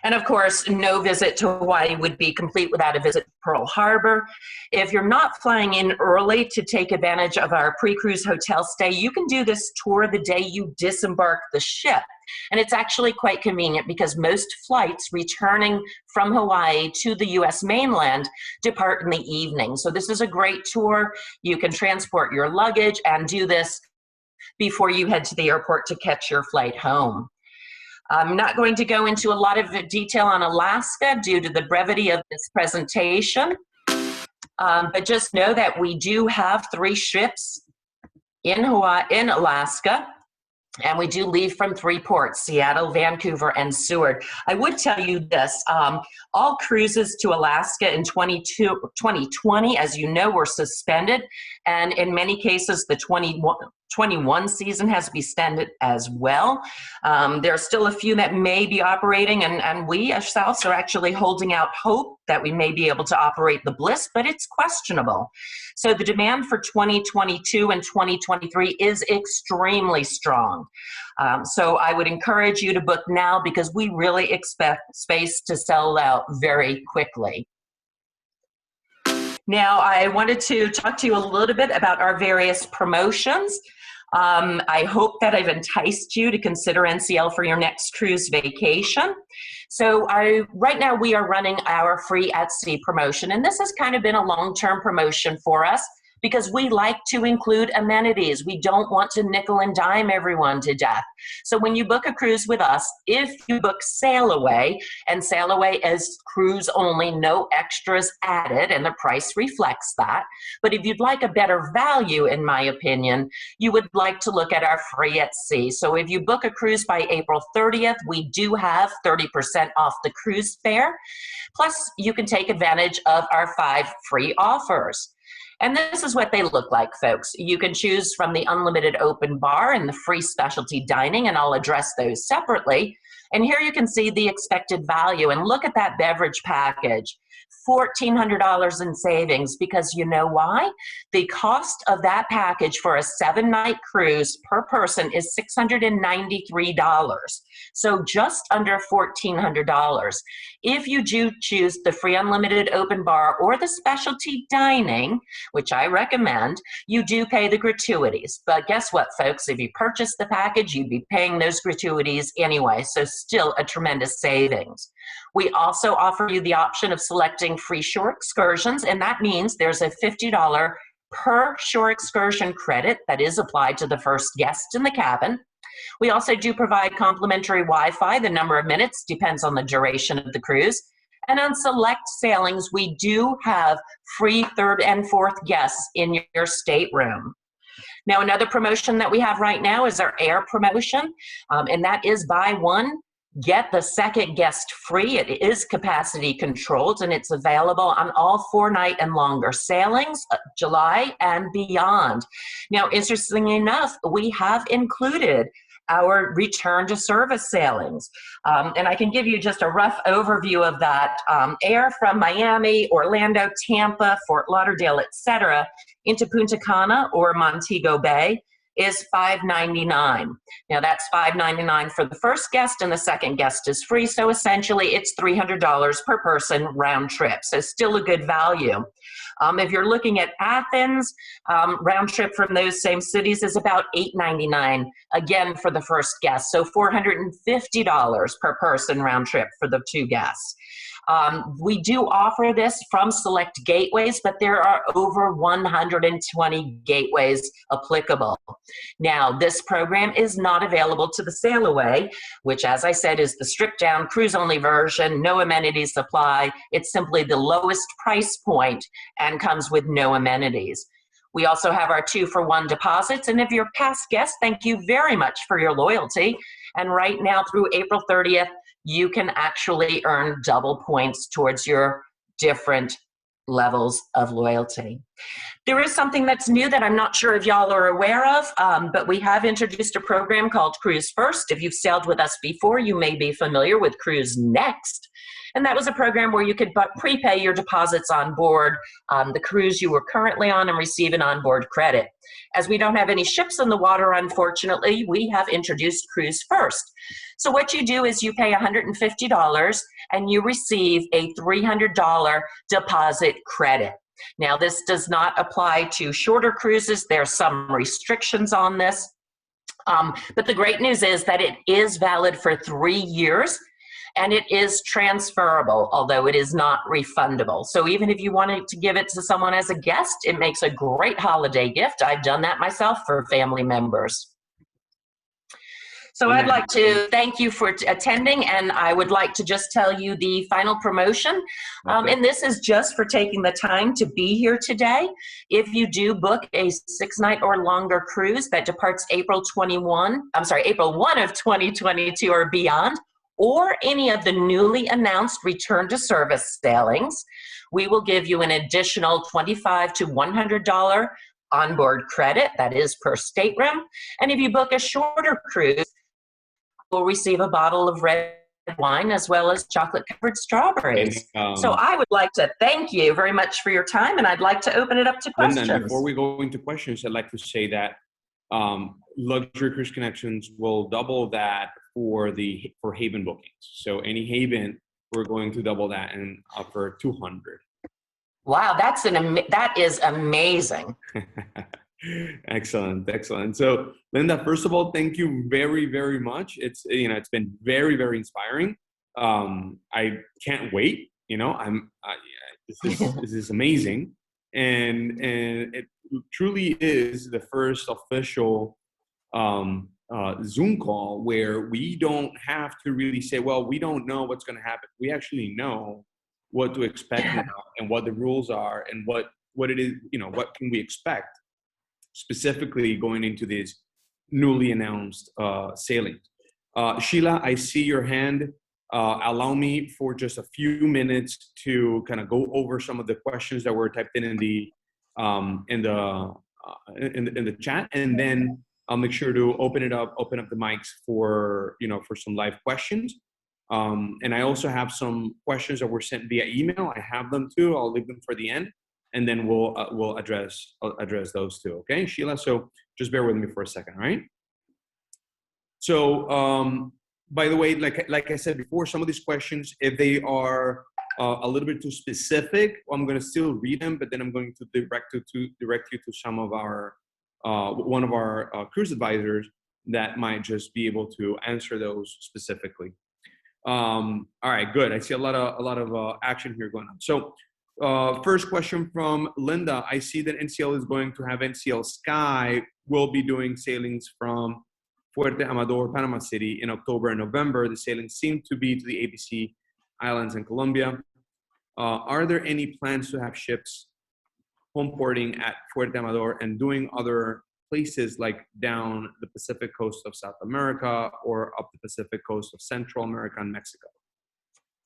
And of course, no visit to Hawaii would be complete without a visit to Pearl Harbor. If you're not flying in early to take advantage of our pre-cruise hotel stay, you can do this tour the day you disembark the ship. And it's actually quite convenient because most flights returning from Hawaii to the US mainland depart in the evening. So this is a great tour. You can transport your luggage and do this before you head to the airport to catch your flight home. I'm not going to go into a lot of detail on Alaska due to the brevity of this presentation, but just know that we do have 3 ships in Alaska, and we do leave from 3 ports, Seattle, Vancouver, and Seward. I would tell you this, all cruises to Alaska in 2020, as you know, were suspended, and in many cases, the 21 season has been extended as well. There are still a few that may be operating, and we ourselves are actually holding out hope that we may be able to operate the Bliss, but it's questionable. So the demand for 2022 and 2023 is extremely strong. So I would encourage you to book now because we really expect space to sell out very quickly. Now, I wanted to talk to you a little bit about our various promotions. I hope that I've enticed you to consider NCL for your next cruise vacation. So right now we are running our free at sea promotion, and this has kind of been a long-term promotion for us because we like to include amenities. We don't want to nickel and dime everyone to death. So when you book a cruise with us, if you book Sail Away, and Sail Away is cruise only, no extras added, and the price reflects that. But if you'd like a better value, in my opinion, you would like to look at our free at sea. So if you book a cruise by April 30th, we do have 30% off the cruise fare. Plus, you can take advantage of our 5 free offers. And this is what they look like, folks. You can choose from the unlimited open bar and the free specialty dining, and I'll address those separately. And here you can see the expected value, and look at that beverage package. $1,400 in savings, because you know why? The cost of that package for a 7-night cruise per person is $693. So just under $1,400. If you do choose the free unlimited open bar or the specialty dining, which I recommend, you do pay the gratuities. But guess what, folks? If you purchase the package, you'd be paying those gratuities anyway, so still a tremendous savings. We also offer you the option of selecting free shore excursions, and that means there's a $50 per shore excursion credit that is applied to the first guest in the cabin. We also do provide complimentary Wi-Fi. The number of minutes depends on the duration of the cruise. And on select sailings, we do have free 3rd and 4th guests in your stateroom. Now, another promotion that we have right now is our air promotion, and that is buy one, get the 2nd guest free. It is capacity controlled, and it's available on all 4-night and longer sailings, July and beyond. Now, interestingly enough, we have included our return to service sailings. And I can give you just a rough overview of that. Air from Miami, Orlando, Tampa, Fort Lauderdale, etc., into Punta Cana or Montego Bay is $5.99. Now that's $5.99 for the first guest, and the 2nd guest is free. So essentially it's $300 per person round trip. So still a good value. If you're looking at Athens, round trip from those same cities is about $8.99, again for the first guest. So $450 per person round trip for the 2 guests. We do offer this from select gateways, but there are over 120 gateways applicable. Now, this program is not available to the Sail Away, which, as I said, is the stripped down cruise-only version, no amenities apply. It's simply the lowest price point and comes with no amenities. We also have our 2-for-1 deposits, and if you're past guests, thank you very much for your loyalty. And right now through April 30th, you can actually earn double points towards your different levels of loyalty. There is something that's new that I'm not sure if y'all are aware of, but we have introduced a program called Cruise First. If you've sailed with us before, you may be familiar with Cruise Next. And that was a program where you could prepay your deposits on board the cruise you were currently on and receive an onboard credit. As we don't have any ships in the water, unfortunately, we have introduced Cruise First. So what you do is you pay $150 and you receive a $300 deposit credit. Now, this does not apply to shorter cruises. There are some restrictions on this. But the great news is that it is valid for 3 years. And it is transferable, although it is not refundable. So even if you wanted to give it to someone as a guest, it makes a great holiday gift. I've done that myself for family members. So I'd like to thank you for attending, and I would like to just tell you the final promotion. And this is just for taking the time to be here today. If you do book a 6-night or longer cruise that departs April 1 of 2022 or beyond, or any of the newly announced return to service sailings, we will give you an additional $25 to $100 onboard credit, that is per stateroom. And if you book a shorter cruise, you'll receive a bottle of red wine as well as chocolate-covered strawberries. So I would like to thank you very much for your time, and I'd like to open it up to questions. Linda, before we go into questions, I'd like to say that Luxury Cruise Connections will double that for Haven bookings. So any Haven, we're going to double that and offer 200. Wow, that is amazing. Excellent, excellent. So Linda, first of all, thank you very, very much. It's been very, very inspiring. I can't wait. This is amazing, and it truly is the first official Zoom call where we don't have to really say, well, we don't know what's going to happen. We actually know what to expect now and what the rules are and what it is, what can we expect specifically going into this newly announced sailing. Sheila, I see your hand. Allow me for just a few minutes to kind of go over some of the questions that were typed in the chat, and then I'll make sure to open up the mics for some live questions. And I also have some questions that were sent via email. I have them too. I'll leave them for the end, and then we'll address those too. Okay, Sheila. So just bear with me for a second, all right? So by the way, like I said before, some of these questions, if they are a little bit too specific, I'm going to still read them, but then I'm going to direct you to some of our one of our cruise advisors that might just be able to answer those specifically. All right, good. I see a lot of action here going on. So first question from Linda. I see that NCL is going to have NCL Sky will be doing sailings from Fuerte Amador, Panama City in October and November. The sailings seem to be to the ABC Islands in Colombia. Are there any plans to have ships home porting at Fuerte Amador and doing other places like down the Pacific coast of South America or up the Pacific coast of Central America and Mexico?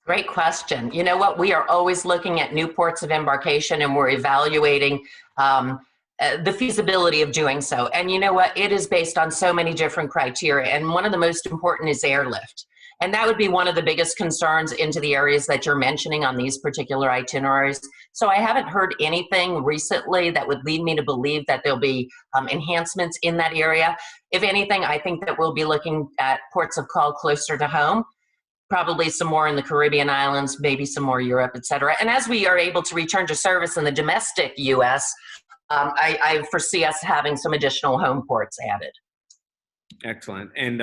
Great question. You know what? We are always looking at new ports of embarkation, and we're evaluating the feasibility of doing so. And you know what? It is based on so many different criteria, and one of the most important is airlift. And that would be one of the biggest concerns into the areas that you're mentioning on these particular itineraries. So I haven't heard anything recently that would lead me to believe that there'll be enhancements in that area. If anything, I think that we'll be looking at ports of call closer to home, probably some more in the Caribbean islands, maybe some more Europe, et cetera. And as we are able to return to service in the domestic U.S., I foresee us having some additional home ports added. Excellent. And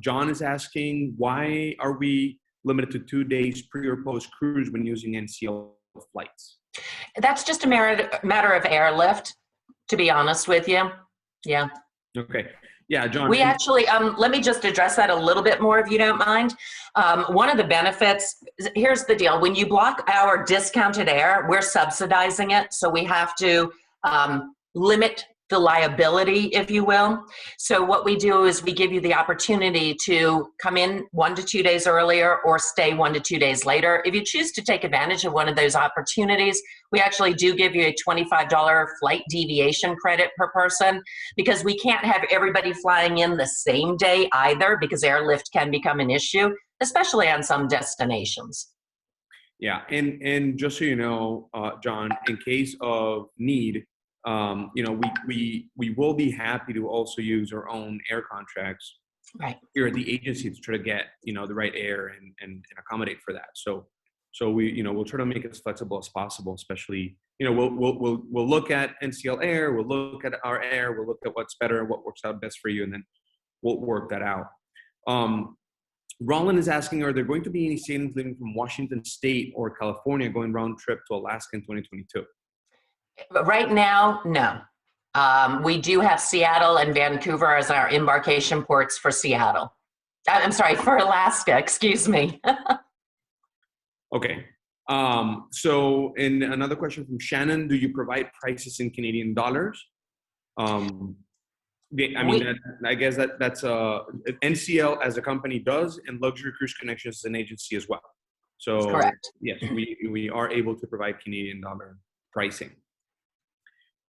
John is asking, why are we limited to 2 days pre or post cruise when using NCL flights? That's just a matter of airlift, to be honest with you. Yeah. Okay. Yeah, John. We actually, let me just address that a little bit more if you don't mind. One of the benefits, here's the deal. When you block our discounted air, we're subsidizing it. So we have to limit the liability, if you will. So what we do is we give you the opportunity to come in 1 to 2 days earlier or stay 1 to 2 days later. If you choose to take advantage of one of those opportunities, we actually do give you a $25 flight deviation credit per person, because we can't have everybody flying in the same day either, because airlift can become an issue, especially on some destinations. Yeah, and just so you know, John, in case of need, you know, we will be happy to also use our own air contracts here at the agency to try to get, you know, the right air and accommodate for that. So we, you know, we'll try to make it as flexible as possible. Especially, you know, we'll look at NCL Air, we'll look at our air, we'll look at what's better and what works out best for you, and then we'll work that out. Roland is asking, are there going to be any sailings leaving from Washington State or California going round trip to Alaska in 2022? Right now, no. We do have Seattle and Vancouver as our embarkation ports for Seattle. I'm sorry, for Alaska, excuse me. Okay. So, and another question from Shannon, do you provide prices in Canadian dollars? I mean, I guess that's NCL as a company does, and Luxury Cruise Connections as an agency as well. So, correct. Yes, we are able to provide Canadian dollar pricing.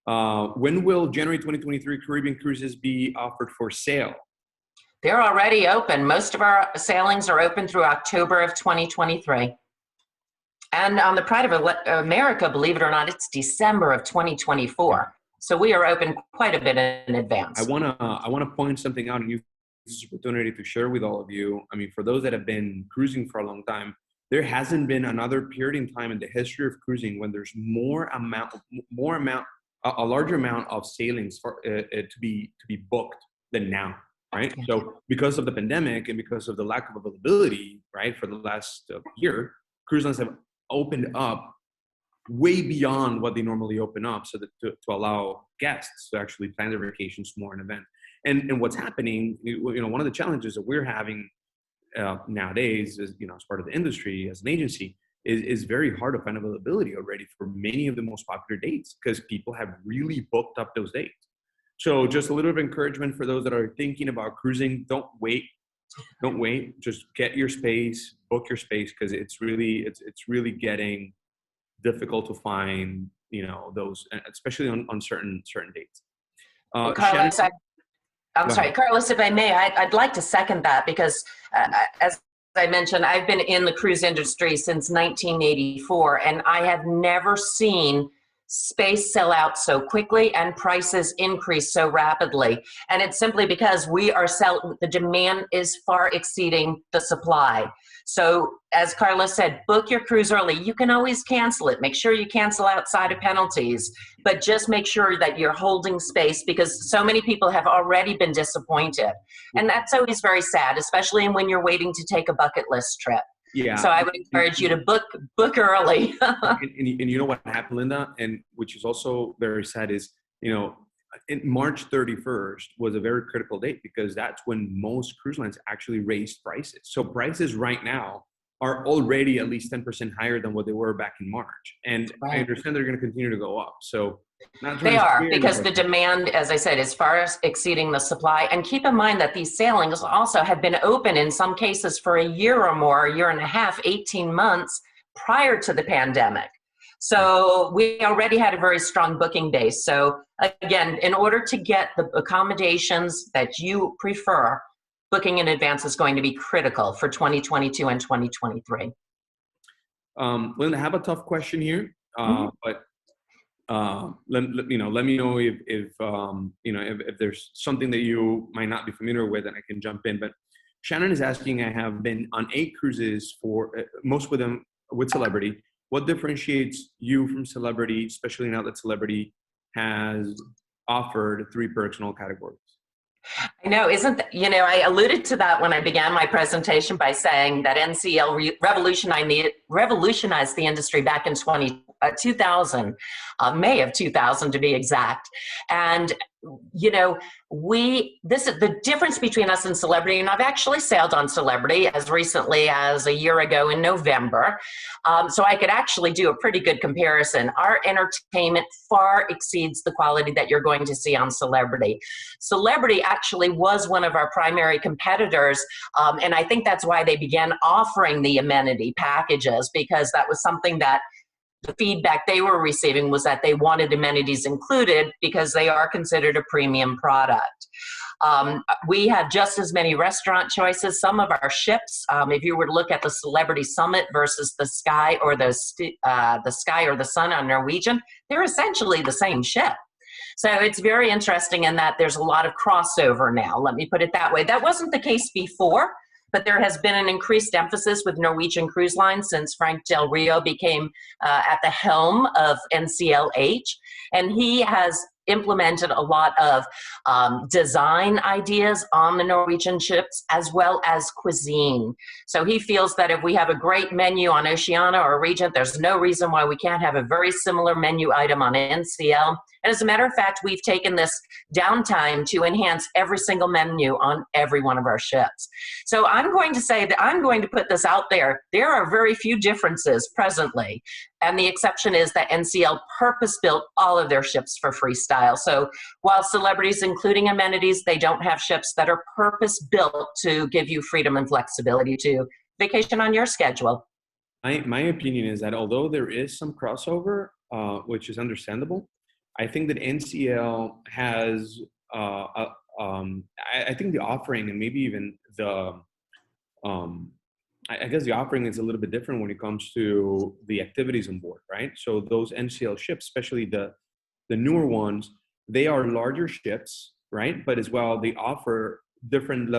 When will January 2023 Caribbean cruises be offered for sale? They're already open. Most of our sailings are open through October of 2023. And on the Pride of America, believe it or not, it's December of 2024. So we are open quite a bit in advance. I wanna point something out and use this opportunity to share with all of you. I mean, for those that have been cruising for a long time, there hasn't been another period in time in the history of cruising when there's a larger amount of sailings for to be booked than now, right? So because of the pandemic and because of the lack of availability, right, for the last year, cruise lines have opened up way beyond what they normally open up, so that to allow guests to actually plan their vacations more in advance. And what's happening, you know, one of the challenges that we're having nowadays, is, you know, as part of the industry, as an agency, is very hard to find availability already for many of the most popular dates, because people have really booked up those dates. So just a little bit of encouragement for those that are thinking about cruising: don't wait, just get your space, book your space, because it's really getting difficult to find, you know, those, especially on certain dates. Carlos, I'm sorry, Carlos, if I may, I'd like to second that, because as I mentioned, I've been in the cruise industry since 1984, and I have never seen space sell out so quickly and prices increase so rapidly. And it's simply because the demand is far exceeding the supply. So as Carlos said, book your cruise early. You can always cancel it. Make sure you cancel outside of penalties, but just make sure that you're holding space, because so many people have already been disappointed. And that's always very sad, especially when you're waiting to take a bucket list trip. Yeah. So I would encourage you to book early. and you know what happened, Linda, and which is also very sad, is, you know, in March 31st was a very critical date, because that's when most cruise lines actually raised prices. So prices right now are already at least 10% higher than what they were back in March. And I understand they're going to continue to go up. So they are, because the demand, as I said, is far exceeding the supply. And keep in mind that these sailings also have been open in some cases for a year or more, a year and a half, 18 months prior to the pandemic. So we already had a very strong booking base. So again, in order to get the accommodations that you prefer, booking in advance is going to be critical for 2022 and 2023. Linda, I have a tough question here, but let me know if there's something that you might not be familiar with, and I can jump in. But Shannon is asking, I have been on 8 cruises, for most of them with Celebrity. What differentiates you from Celebrity, especially now that Celebrity has offered 3 perks in all categories? I know, I alluded to that when I began my presentation by saying that NCL revolutionized the industry back in 2012. 2000, May of 2000 to be exact. And you know, this is the difference between us and Celebrity, and I've actually sailed on Celebrity as recently as a year ago in November, so I could actually do a pretty good comparison. Our entertainment far exceeds the quality that you're going to see on Celebrity. Celebrity actually was one of our primary competitors, and I think that's why they began offering the amenity packages, because that was something that the feedback they were receiving was that they wanted amenities included because they are considered a premium product. We have just as many restaurant choices. Some of our ships, if you were to look at the Celebrity Summit versus the Sky or the Sky or the Sun on Norwegian, they're essentially the same ship. So it's very interesting in that there's a lot of crossover now, let me put it that way. That wasn't the case before, but there has been an increased emphasis with Norwegian Cruise Line since Frank Del Rio became at the helm of NCLH, and he has implemented a lot of design ideas on the Norwegian ships as well as cuisine. So he feels that if we have a great menu on Oceania or Regent, there's no reason why we can't have a very similar menu item on NCL. And as a matter of fact, we've taken this downtime to enhance every single menu on every one of our ships. So I'm going to say that I'm going to put this out there. There are very few differences presently. And the exception is that NCL purpose-built all of their ships for freestyle. So while Celebrities including amenities, they don't have ships that are purpose-built to give you freedom and flexibility to vacation on your schedule. My opinion is that although there is some crossover, which is understandable, I think that NCL has, I think the offering and maybe even the, I guess the offering is a little bit different when it comes to the activities on board, right? So those NCL ships, especially the newer ones, they are larger ships, right? But as well, they offer different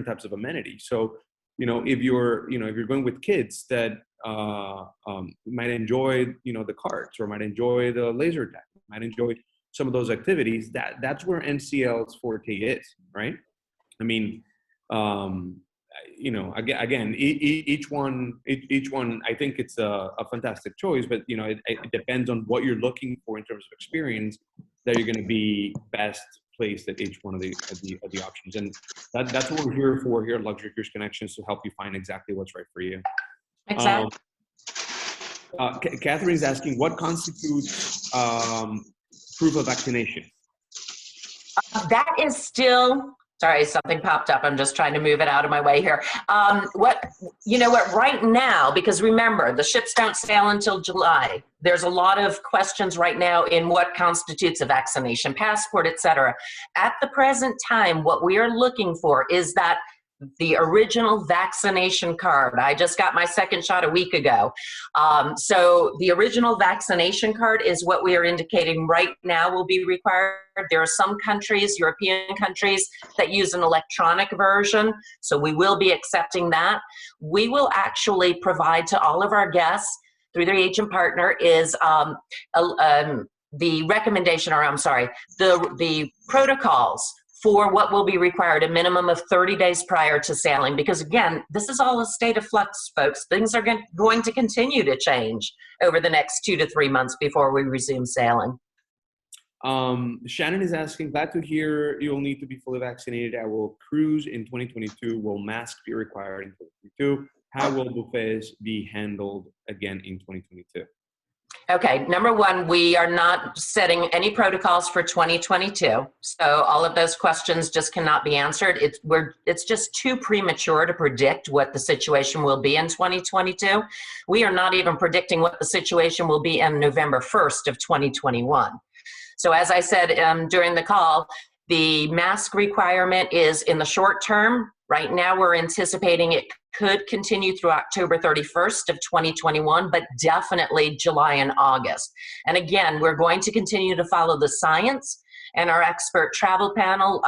types of amenities. So, you know, if you're going with kids that might enjoy, the carts, or might enjoy the laser tag, might enjoy some of those activities, that's where NCL's forte is, right? I mean, again, each one, I think it's a fantastic choice, but it depends on what you're looking for in terms of experience that you're going to be best placed at each one of the options. And that's what we're here for here at Luxury Cruise Connections, to help you find exactly what's right for you. Exactly. Catherine's asking, what constitutes proof of vaccination? That is still, sorry, something popped up. I'm just trying to move it out of my way here. Right now, because remember, the ships don't sail until July. There's a lot of questions right now in what constitutes a vaccination passport, et cetera. At the present time, what we are looking for is that the original vaccination card. I just got my second shot a week ago. So the original vaccination card is what we are indicating right now will be required. There are some countries, European countries, that use an electronic version. So we will be accepting that. We will actually provide to all of our guests through their agent partner is the recommendation, or I'm sorry, the protocols for what will be required, a minimum of 30 days prior to sailing. Because again, this is all a state of flux, folks. Things are going to continue to change over the next 2 to 3 months before we resume sailing. Shannon is asking, glad to hear you'll need to be fully vaccinated. I will cruise in 2022. Will masks be required in 2022? How will buffets be handled again in 2022? Okay, number one, we are not setting any protocols for 2022. So all of those questions just cannot be answered. It's just too premature to predict what the situation will be in 2022. We are not even predicting what the situation will be on November 1st of 2021. So as I said during the call, the mask requirement is in the short term. Right now, we're anticipating it could continue through October 31st of 2021, but definitely July and August. And again, we're going to continue to follow the science and our expert travel panel,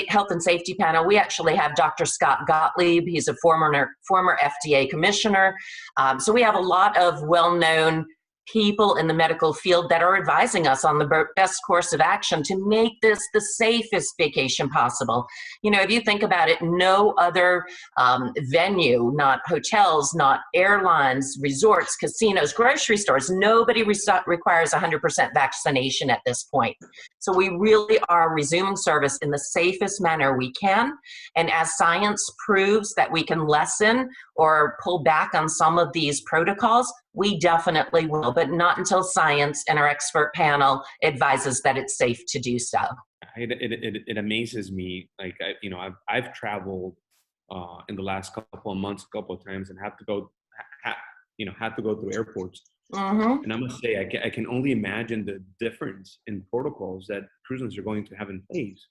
health and safety panel. We actually have Dr. Scott Gottlieb. He's a former FDA commissioner. So we have a lot of well-known people in the medical field that are advising us on the best course of action to make this the safest vacation possible. You know, if you think about it, no other venue, not hotels, not airlines, resorts, casinos, grocery stores, nobody requires 100% vaccination at this point. So we really are resuming service in the safest manner we can. And as science proves that we can lessen or pull back on some of these protocols, we definitely will, but not until science and our expert panel advises that it's safe to do so. It amazes me. Like, I've traveled in the last couple of months, a couple of times, and had to go through airports. Mm-hmm. And I must say, I can only imagine the difference in protocols that cruise lines are going to have in place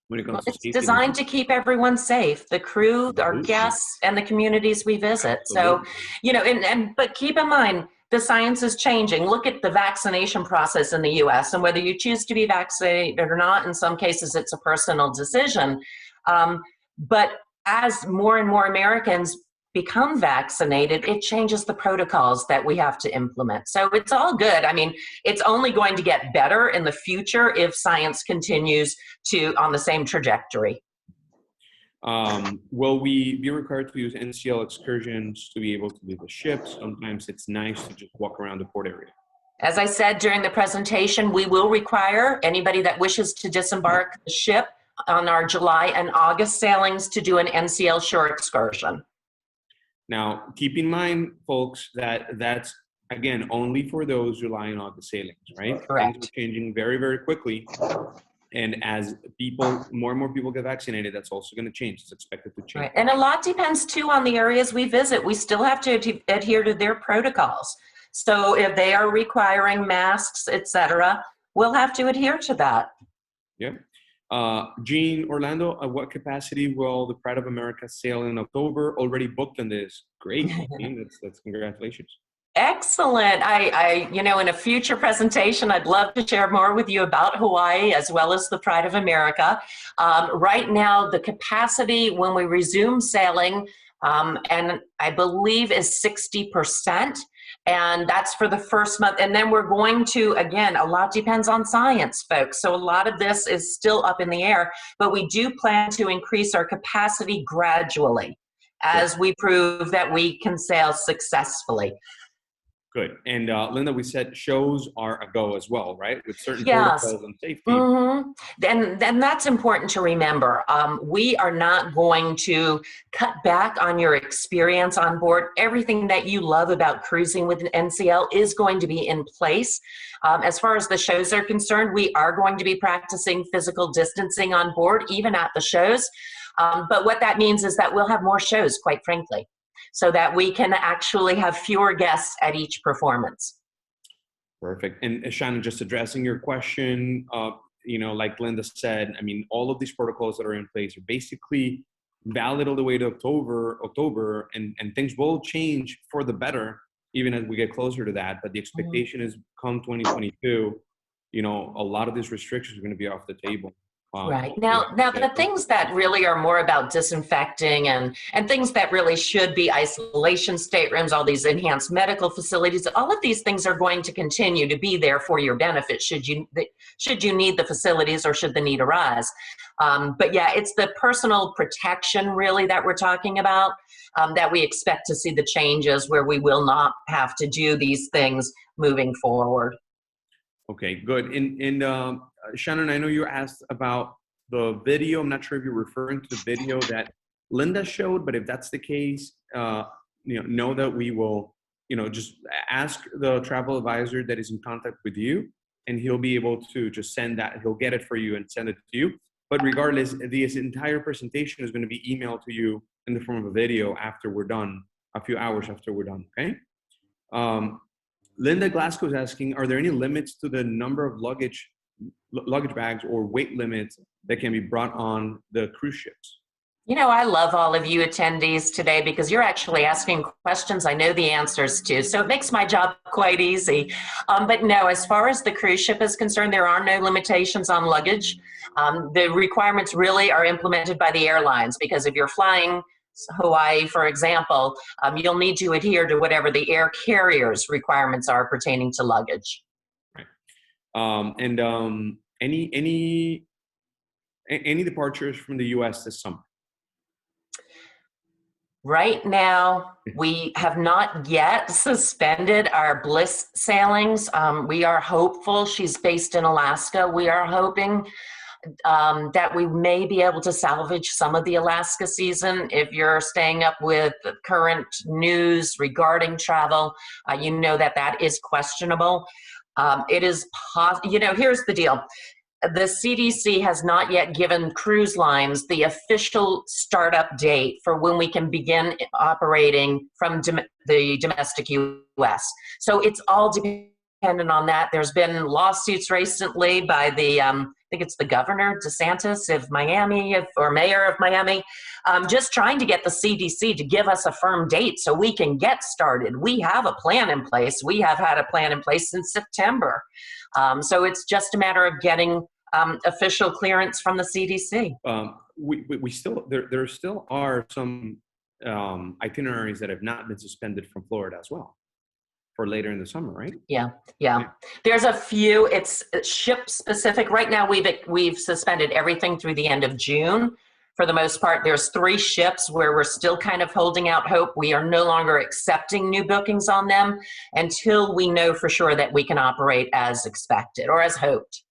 when it comes to safety. It's designed to keep everyone safe, the crew, our guests, and the communities we visit. Absolutely. So, you know, but keep in mind, the science is changing. Look at the vaccination process in the US, and whether you choose to be vaccinated or not, in some cases it's a personal decision. But as more and more Americans become vaccinated, it changes the protocols that we have to implement. So it's all good. I mean, it's only going to get better in the future if science continues on the same trajectory. Will we be required to use NCL excursions to be able to leave the ship? Sometimes it's nice to just walk around the port area. As I said during the presentation, we will require anybody that wishes to disembark the ship on our July and August sailings to do an NCL shore excursion. Now, keep in mind, folks, that that's, again, only for those July and August sailings, right? Correct. Things are changing very, very quickly. And as more and more people get vaccinated, that's also going to change. It's expected to change. Right. And a lot depends, too, on the areas we visit. We still have to adhere to their protocols. So if they are requiring masks, etc., we'll have to adhere to that. Yeah. Jean, Orlando, at what capacity will the Pride of America sail in October? Already booked in this. Great. That's congratulations. Excellent. I, in a future presentation, I'd love to share more with you about Hawaii as well as the Pride of America. Right now, the capacity when we resume sailing, and I believe is 60%. And that's for the first month. And then we're going to, again, a lot depends on science, folks. So a lot of this is still up in the air, but we do plan to increase our capacity gradually as we prove that we can sail successfully. Good. And Linda, we said shows are a go as well, right? With certain protocols and safety. Mm-hmm. And that's important to remember. We are not going to cut back on your experience on board. Everything that you love about cruising with an NCL is going to be in place. As far as the shows are concerned, we are going to be practicing physical distancing on board, even at the shows. But what that means is that we'll have more shows, quite frankly, so that we can actually have fewer guests at each performance. Perfect. And Shannon, just addressing your question, like Linda said, I mean, all of these protocols that are in place are basically valid all the way to October, and things will change for the better, even as we get closer to that. But the expectation is come 2022, a lot of these restrictions are going to be off the table. Right. Now the things that really are more about disinfecting and things that really should be isolation staterooms, all these enhanced medical facilities, all of these things are going to continue to be there for your benefit should you need the facilities or should the need arise. But yeah, it's the personal protection really that we're talking about, that we expect to see the changes where we will not have to do these things moving forward. Okay, good. And Shannon, I know you asked about the video. I'm not sure if you're referring to the video that Linda showed, but if that's the case, know that we will, just ask the travel advisor that is in contact with you, and he'll be able to just send that. He'll get it for you and send it to you. But regardless, this entire presentation is going to be emailed to you in the form of a video after we're done, a few hours after we're done, okay? Linda Glasgow is asking, are there any limits to the number of luggage bags or weight limits that can be brought on the cruise ships? I love all of you attendees today because you're actually asking questions I know the answers to. So it makes my job quite easy. But no, as far as the cruise ship is concerned, there are no limitations on luggage. The requirements really are implemented by the airlines because if you're flying Hawaii, for example, you'll need to adhere to whatever the air carrier's requirements are pertaining to luggage. Any departures from the U.S. this summer? Right now, we have not yet suspended our Bliss sailings. We are hopeful. She's based in Alaska. We are hoping that we may be able to salvage some of the Alaska season. If you're staying up with current news regarding travel, you know that that is questionable. It is, here's the deal. The CDC has not yet given cruise lines the official startup date for when we can begin operating from the domestic U.S. So it's all dependent on that. There's been lawsuits recently by the, I think it's the governor, DeSantis of Miami, or mayor of Miami, just trying to get the CDC to give us a firm date so we can get started. We have a plan in place. We have had a plan in place since September. So it's just a matter of getting official clearance from the CDC. We still, there still are some itineraries that have not been suspended from Florida as well for later in the summer, right? Yeah. There's a few, it's ship specific. Right now we've suspended everything through the end of June. For the most part, there's 3 ships where we're still kind of holding out hope. We are no longer accepting new bookings on them until we know for sure that we can operate as expected or as hoped.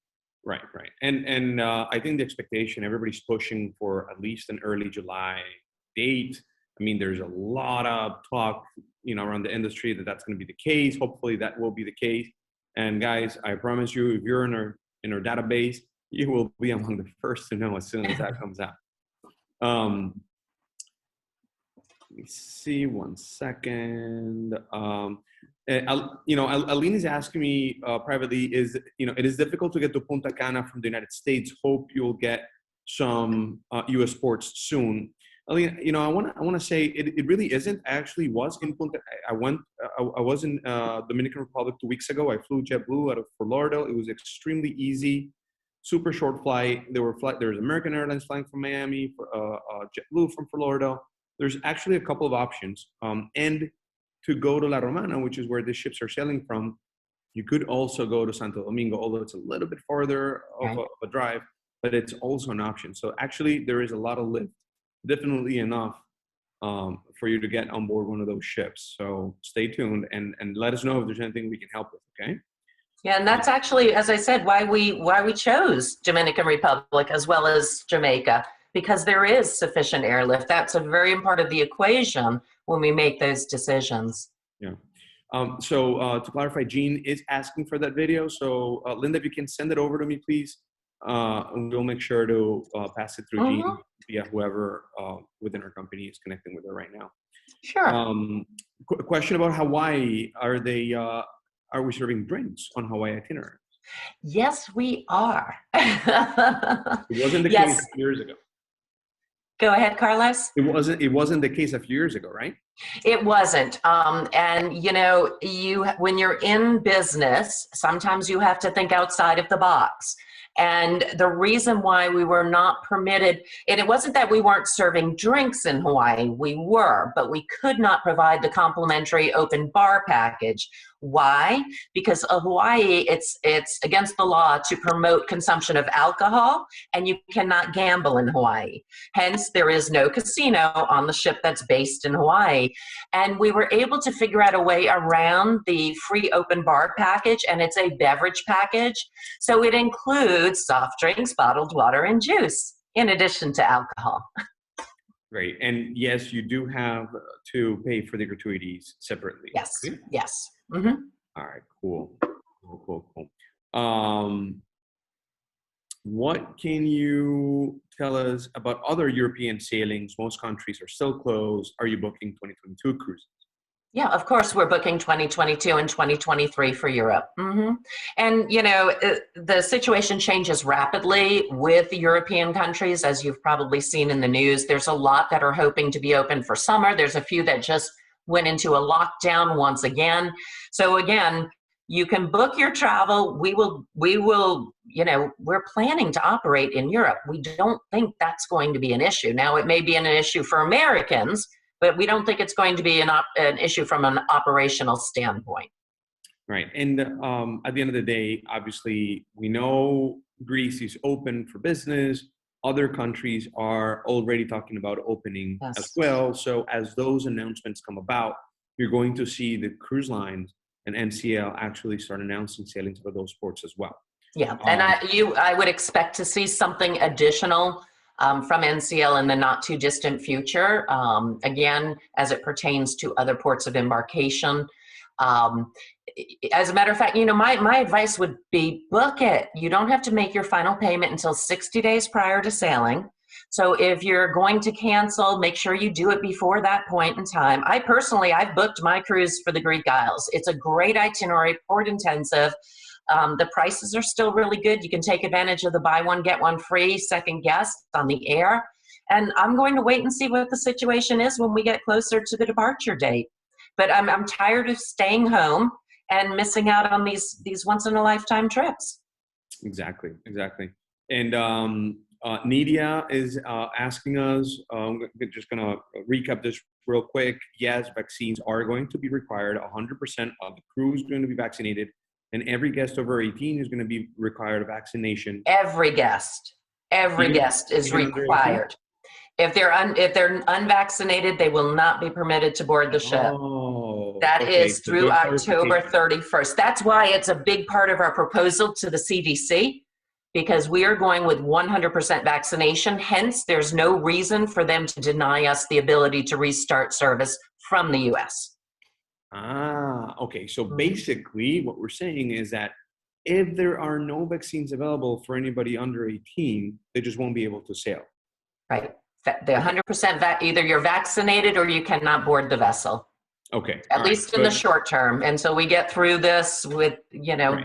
Right. And I think the expectation, everybody's pushing for at least an early July date. I mean, there's a lot of talk, around the industry that that's going to be the case. Hopefully that will be the case. And guys, I promise you, if you're in our database, you will be among the first to know as soon as that comes out. Let me see, one second. Aline is asking me privately, it is difficult to get to Punta Cana from the United States. Hope you'll get some U.S. ports soon. Aline, I want to say it really isn't. I actually was in Punta. I was in Dominican Republic 2 weeks ago. I flew JetBlue out of Fort Lauderdale. It was extremely easy, super short flight. There was American Airlines flying from Miami, JetBlue from Fort Lauderdale. There's actually a couple of options. And to go to La Romana, which is where the ships are sailing from, you could also go to Santo Domingo, although it's a little bit farther of a drive, but it's also an option. So actually there is a lot of lift, definitely enough for you to get on board one of those ships. So stay tuned and let us know if there's anything we can help with, okay? Yeah, and that's actually, as I said, why we chose Dominican Republic as well as Jamaica, because there is sufficient airlift. That's a very important part of the equation when we make those decisions. Yeah. So to clarify, Jean is asking for that video. So Linda, if you can send it over to me, please. And we'll make sure to pass it through Jean via whoever within our company is connecting with her right now. Sure. Question about Hawaii. Are we serving drinks on Hawaii itinerary? Yes, we are. It wasn't the case a few years ago. Go ahead, Carlos. It wasn't the case a few years ago, right? It wasn't. And when you're in business, sometimes you have to think outside of the box. And the reason why we were not permitted, and it wasn't that we weren't serving drinks in Hawaii, we were, but we could not provide the complimentary open bar package. Why? Because Hawaii, it's against the law to promote consumption of alcohol, and you cannot gamble in Hawaii. Hence, there is no casino on the ship that's based in Hawaii. And we were able to figure out a way around the free open bar package, and it's a beverage package. So it includes soft drinks, bottled water, and juice, in addition to alcohol. Great. And yes, you do have to pay for the gratuities separately. Yes. Okay? Yes. Mm-hmm. All right, cool. What can you tell us about other European sailings? Most countries are still closed. Are you booking 2022 cruises? Yeah, of course, we're booking 2022 and 2023 for Europe. Mm-hmm. And, the situation changes rapidly with European countries, as you've probably seen in the news. There's a lot that are hoping to be open for summer. There's a few that just went into a lockdown once again. So again, You can book your travel. We will, we're planning to operate in Europe. We don't think that's going to be an issue. Now, it may be an issue for Americans, but we don't think it's going to be an issue from an operational standpoint. Right. And at the end of the day, obviously, we know Greece is open for business. Other countries are already talking about opening as well. So as those announcements come about, you're going to see the cruise lines and NCL actually start announcing sailings for those ports as well. Yeah, and I would expect to see something additional from NCL in the not too distant future. Again, as it pertains to other ports of embarkation. As a matter of fact, my advice would be book it. You don't have to make your final payment until 60 days prior to sailing. So if you're going to cancel, make sure you do it before that point in time. I've booked my cruise for the Greek Isles. It's a great itinerary, port intensive. The prices are still really good. You can take advantage of the buy one, get one free second guest on the air. And I'm going to wait and see what the situation is when we get closer to the departure date. But I'm tired of staying home and missing out on these once in a lifetime trips. Exactly. And Nidia is asking us, we're just going to recap this real quick. Yes, vaccines are going to be required. 100% of the crew is going to be vaccinated, and every guest over 18 is going to be required a vaccination. Every guest is required. If they're unvaccinated, they will not be permitted to board the ship. Oh, that okay. is through October 31st. That's why it's a big part of our proposal to the CDC, because we are going with 100% vaccination. Hence, there's no reason for them to deny us the ability to restart service from the U.S. Okay. So basically what we're saying is that if there are no vaccines available for anybody under 18, they just won't be able to sail. Right. The 100% either you're vaccinated or you cannot board the vessel. Okay. At least in the short term, until we get through this with,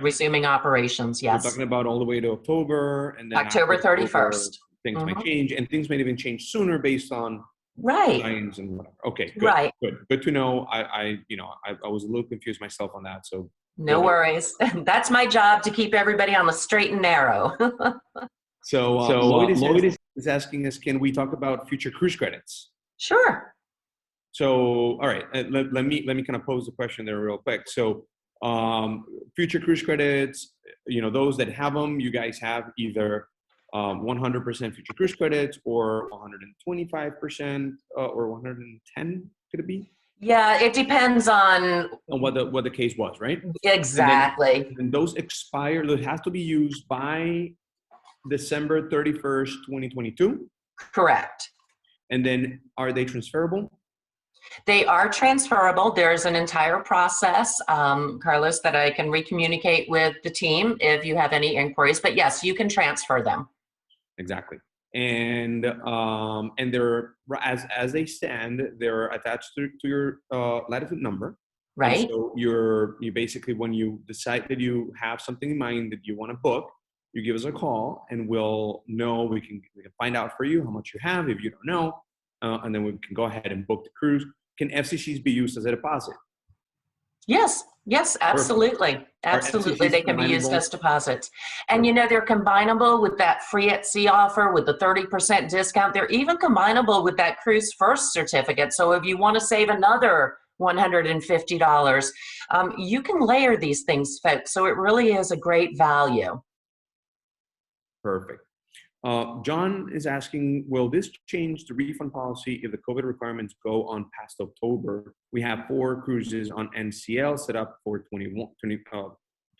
resuming operations. Yes. We're talking about all the way to October, and then October 31st. Things might change, and things might even change sooner based on signs and whatever. Okay. Good. Right. Good to know. I was a little confused myself on that. So no worries. That's my job, to keep everybody on the straight and narrow. So Lloyd is asking us, can we talk about future cruise credits? Sure. So, all right, let me kind of pose the question there real quick. So, future cruise credits, those that have them, you guys have either 100% future cruise credits, or 125%, or 110, could it be? Yeah, it depends on what the case was, right? Exactly. And those expire. Those have to be used by December 31st, 2022. Correct. And then, are they transferable? They are transferable. There's an entire process, Carlos, that I can recommunicate with the team if you have any inquiries. But yes, you can transfer them. Exactly. And they're, as they stand, they're attached to your latitude number. Right. And so you basically, when you decide that you have something in mind that you want to book, you give us a call, and we'll know. We can find out for you how much you have if you don't know, and then we can go ahead and book the cruise. Can FCCs be used as a deposit? Yes, absolutely. Perfect. Absolutely, they can be used as deposits. And they're combinable with that free at sea offer with the 30% discount. They're even combinable with that cruise first certificate. So if you want to save another $150, you can layer these things, folks. So it really is a great value. Perfect. John is asking, will this change the refund policy if the COVID requirements go on past October? We have 4 cruises on NCL set up for 2021,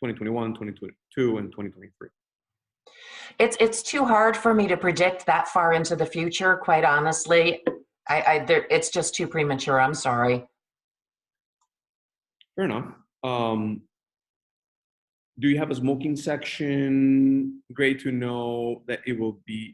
2022, and 2023. It's too hard for me to predict that far into the future, quite honestly. It's just too premature. I'm sorry. Fair enough. Do you have a smoking section? Great to know that it will be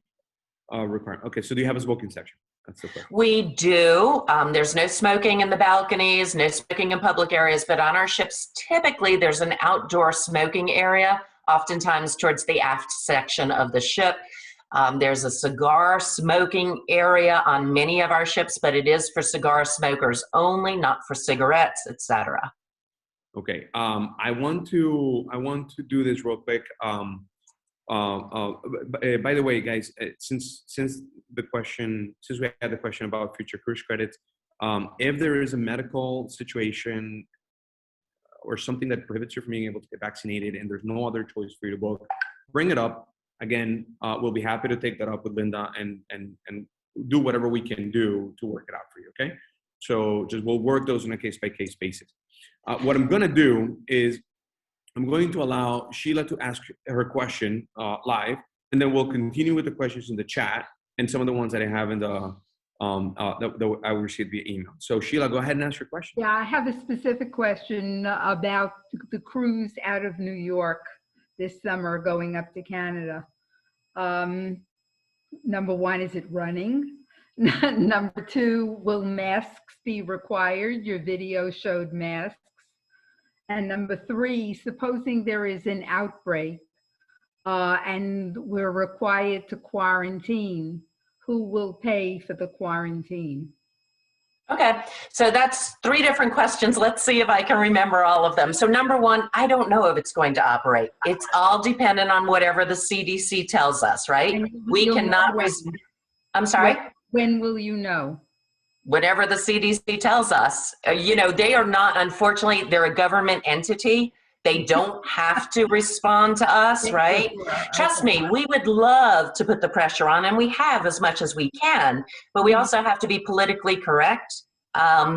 required. Okay, so do you have a smoking section? That's the question. We do. There's no smoking in the balconies, no smoking in public areas, but on our ships, typically there's an outdoor smoking area, oftentimes towards the aft section of the ship. There's a cigar smoking area on many of our ships, but it is for cigar smokers only, not for cigarettes, etc. Okay. I want to do this real quick. By the way, guys, since we had the question about future cruise credits, if there is a medical situation or something that prohibits you from being able to get vaccinated and there's no other choice for you to book, bring it up. Again, we'll be happy to take that up with Linda and do whatever we can do to work it out for you, okay? So we'll work those on a case-by-case basis. What I'm gonna do is I'm going to allow Sheila to ask her question live, and then we'll continue with the questions in the chat and some of the ones that I have in the that I received via email. So Sheila, go ahead and ask your question. Yeah, I have a specific question about the cruise out of New York this summer going up to Canada. Number one, is it running? Number two, will masks be required? Your video showed masks. And number three, supposing there is an outbreak and we're required to quarantine, who will pay for the quarantine? Okay, so that's 3 different questions. Let's see if I can remember all of them. So number one, I don't know if it's going to operate. It's all dependent on whatever the CDC tells us, right? We cannot, I'm sorry? When will you know? Whatever the CDC tells us. You know, they are not, unfortunately, they're a government entity. They don't have to respond to us, right? Trust me, we would love to put the pressure on, and we have as much as we can, but we also have to be politically correct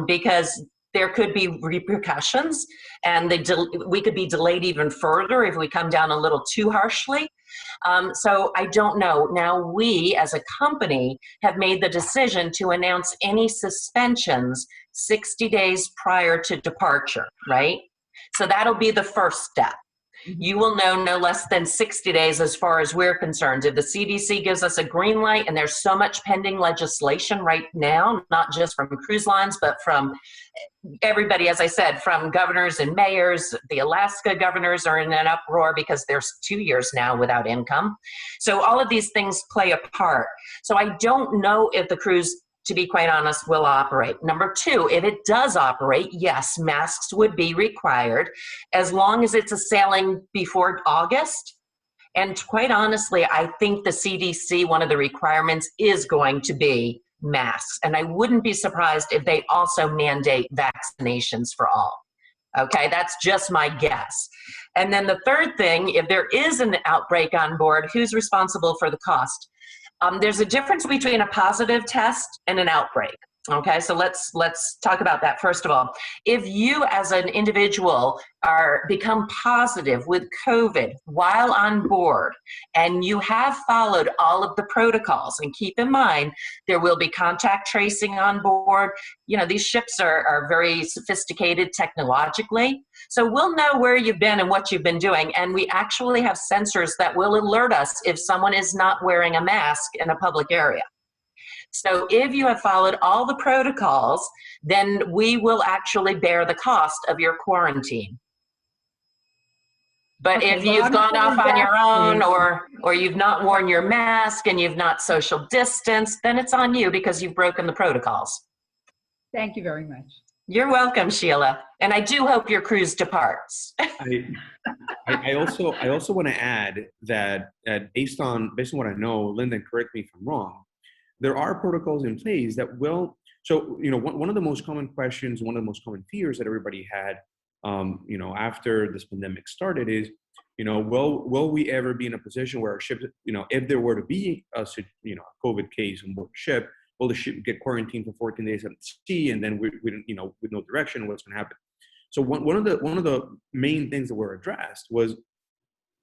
because there could be repercussions, and we could be delayed even further if we come down a little too harshly. So I don't know. Now, we as a company have made the decision to announce any suspensions 60 days prior to departure, right? So that'll be the first step. You will know no less than 60 days as far as we're concerned. If the CDC gives us a green light, and there's so much pending legislation right now, not just from cruise lines, but from everybody, as I said, from governors and mayors. The Alaska governors are in an uproar because there's 2 years now without income. So all of these things play a part. So I don't know if the cruise, to be quite honest, will operate. Number two, if it does operate, yes, masks would be required as long as it's a sailing before August. And quite honestly, I think the CDC, one of the requirements is going to be masks. And I wouldn't be surprised if they also mandate vaccinations for all. Okay, that's just my guess. And then the third thing, if there is an outbreak on board, who's responsible for the cost? There's a difference between a positive test and an outbreak. Okay, so let's talk about that first of all. If you as an individual become positive with COVID while on board and you have followed all of the protocols, and keep in mind there will be contact tracing on board. You know, these ships are very sophisticated technologically, so we'll know where you've been and what you've been doing, and we actually have sensors that will alert us if someone is not wearing a mask in a public area. So if you have followed all the protocols, then we will actually bear the cost of your quarantine. But Okay, if you've gone off on your own, or you've not worn your mask and you've not social distanced, then it's on you because you've broken the protocols. Thank you very much. You're welcome, Sheila. And I do hope your cruise departs. I also want to add that based on what I know, Linda, correct me if I'm wrong, there are protocols in place that will, so, you know, one of the most common questions, one of the most common fears that everybody had, you know, after this pandemic started is, you know, will we ever be in a position where our ship, you know, if there were to be a COVID case on board the ship, will the ship get quarantined for 14 days at sea, and then we you know, with no direction, what's going to happen? So one of the main things that were addressed was,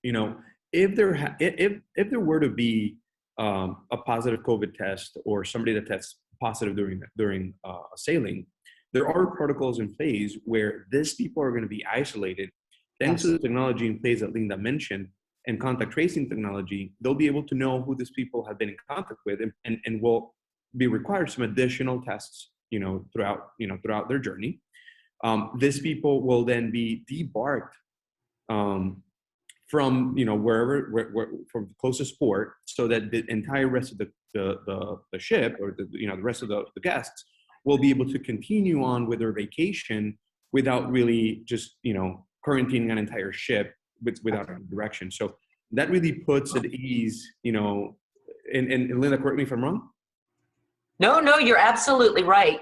you know, if there were to be a positive COVID test or somebody that tests positive during sailing, there are protocols in place where these people are going to be isolated. Thanks to the technology in place that Linda mentioned and contact tracing technology, they'll be able to know who these people have been in contact with, and will be required some additional tests, you know, throughout their journey. These people will then be debarked from, you know, where from the closest port, so that the entire rest of the ship, or the rest of the guests will be able to continue on with their vacation without really just, quarantining an entire ship without any direction. So that really puts at ease, and Linda, correct me if I'm wrong. No, you're absolutely right.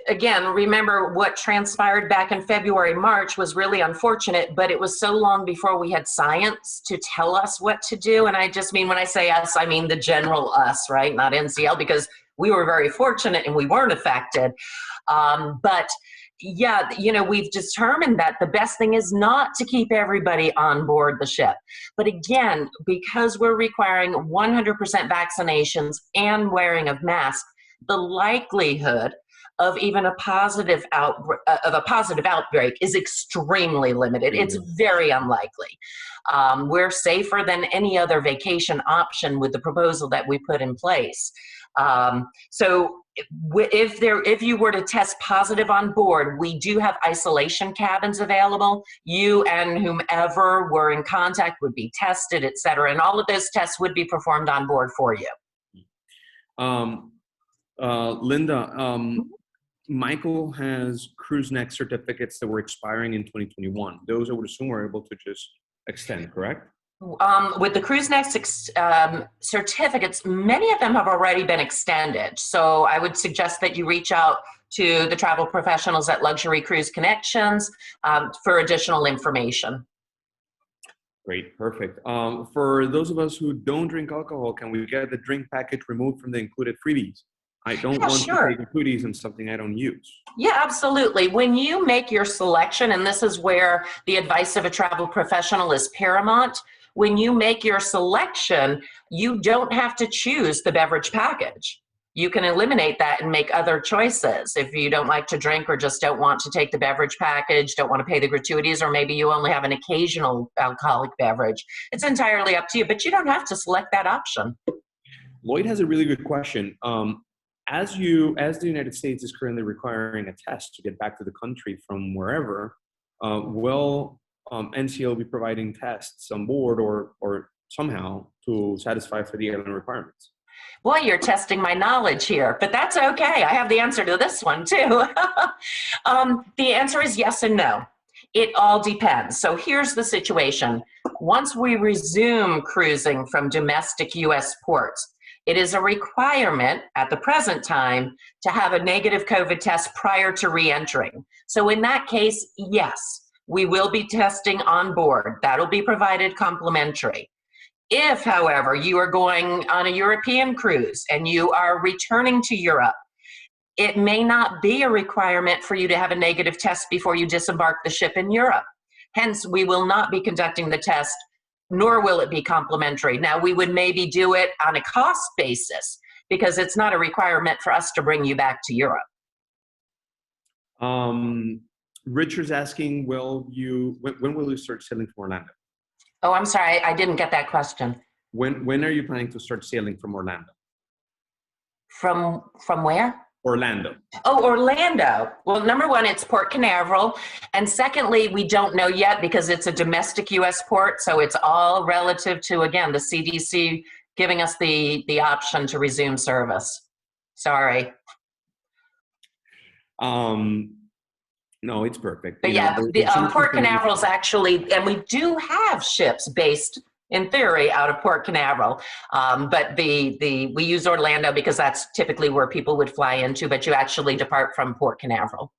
Again, remember what transpired back in February, March was really unfortunate, but it was so long before we had science to tell us what to do. And I just mean, when I say us, I mean the general us, right? Not NCL, because we were very fortunate and we weren't affected. But yeah, we've determined that the best thing is not to keep everybody on board the ship. But again, because we're requiring 100% vaccinations and wearing of masks, the likelihood of even a positive outbreak is extremely limited. It's very unlikely. We're safer than any other vacation option with the proposal that we put in place. So if you were to test positive on board, we do have isolation cabins available. You and whomever were in contact would be tested, et cetera. And all of those tests would be performed on board for you. Linda, Michael has cruise next certificates that were expiring in 2021. Those I would assume we're able to just extend, correct? With the Cruise Next certificates, many of them have already been extended. So I would suggest that you reach out to the travel professionals at Luxury Cruise Connections for additional information. Great, perfect. For those of us who don't drink alcohol, can we get the drink package removed from the included freebies? I don't want to take goodies on something I don't use. Yeah, absolutely. When you make your selection, and this is where the advice of a travel professional is paramount, when you make your selection, you don't have to choose the beverage package. You can eliminate that and make other choices. If you don't like to drink or just don't want to take the beverage package, don't want to pay the gratuities, or maybe you only have an occasional alcoholic beverage, it's entirely up to you, but you don't have to select that option. Lloyd has a really good question. As the United States is currently requiring a test to get back to the country from wherever, will NCL be providing tests on board or somehow to satisfy for the airline requirements? Boy, you're testing my knowledge here, but that's okay. I have the answer to this one too. The answer is yes and no. It all depends. So here's the situation. Once we resume cruising from domestic U.S. ports, it is a requirement at the present time to have a negative COVID test prior to re-entering. So in that case, yes, we will be testing on board. That'll be provided complimentary. If, however, you are going on a European cruise and you are returning to Europe, it may not be a requirement for you to have a negative test before you disembark the ship in Europe. Hence, we will not be conducting the test, nor will it be complimentary. Now, we would maybe do it on a cost basis because it's not a requirement for us to bring you back to Europe. Richard's asking, when will you start sailing from Orlando? Oh, I'm sorry, I didn't get that question. When are you planning to start sailing from Orlando? From where? Orlando. Oh, Orlando. Well, number one, it's Port Canaveral. And secondly, we don't know yet because it's a domestic U.S. port. So it's all relative to, again, the CDC giving us the option to resume service. Sorry. No, it's perfect. But yeah, Port Canaveral is actually, and we do have ships based in theory out of Port Canaveral, but we use Orlando because that's typically where people would fly into, but you actually depart from Port Canaveral.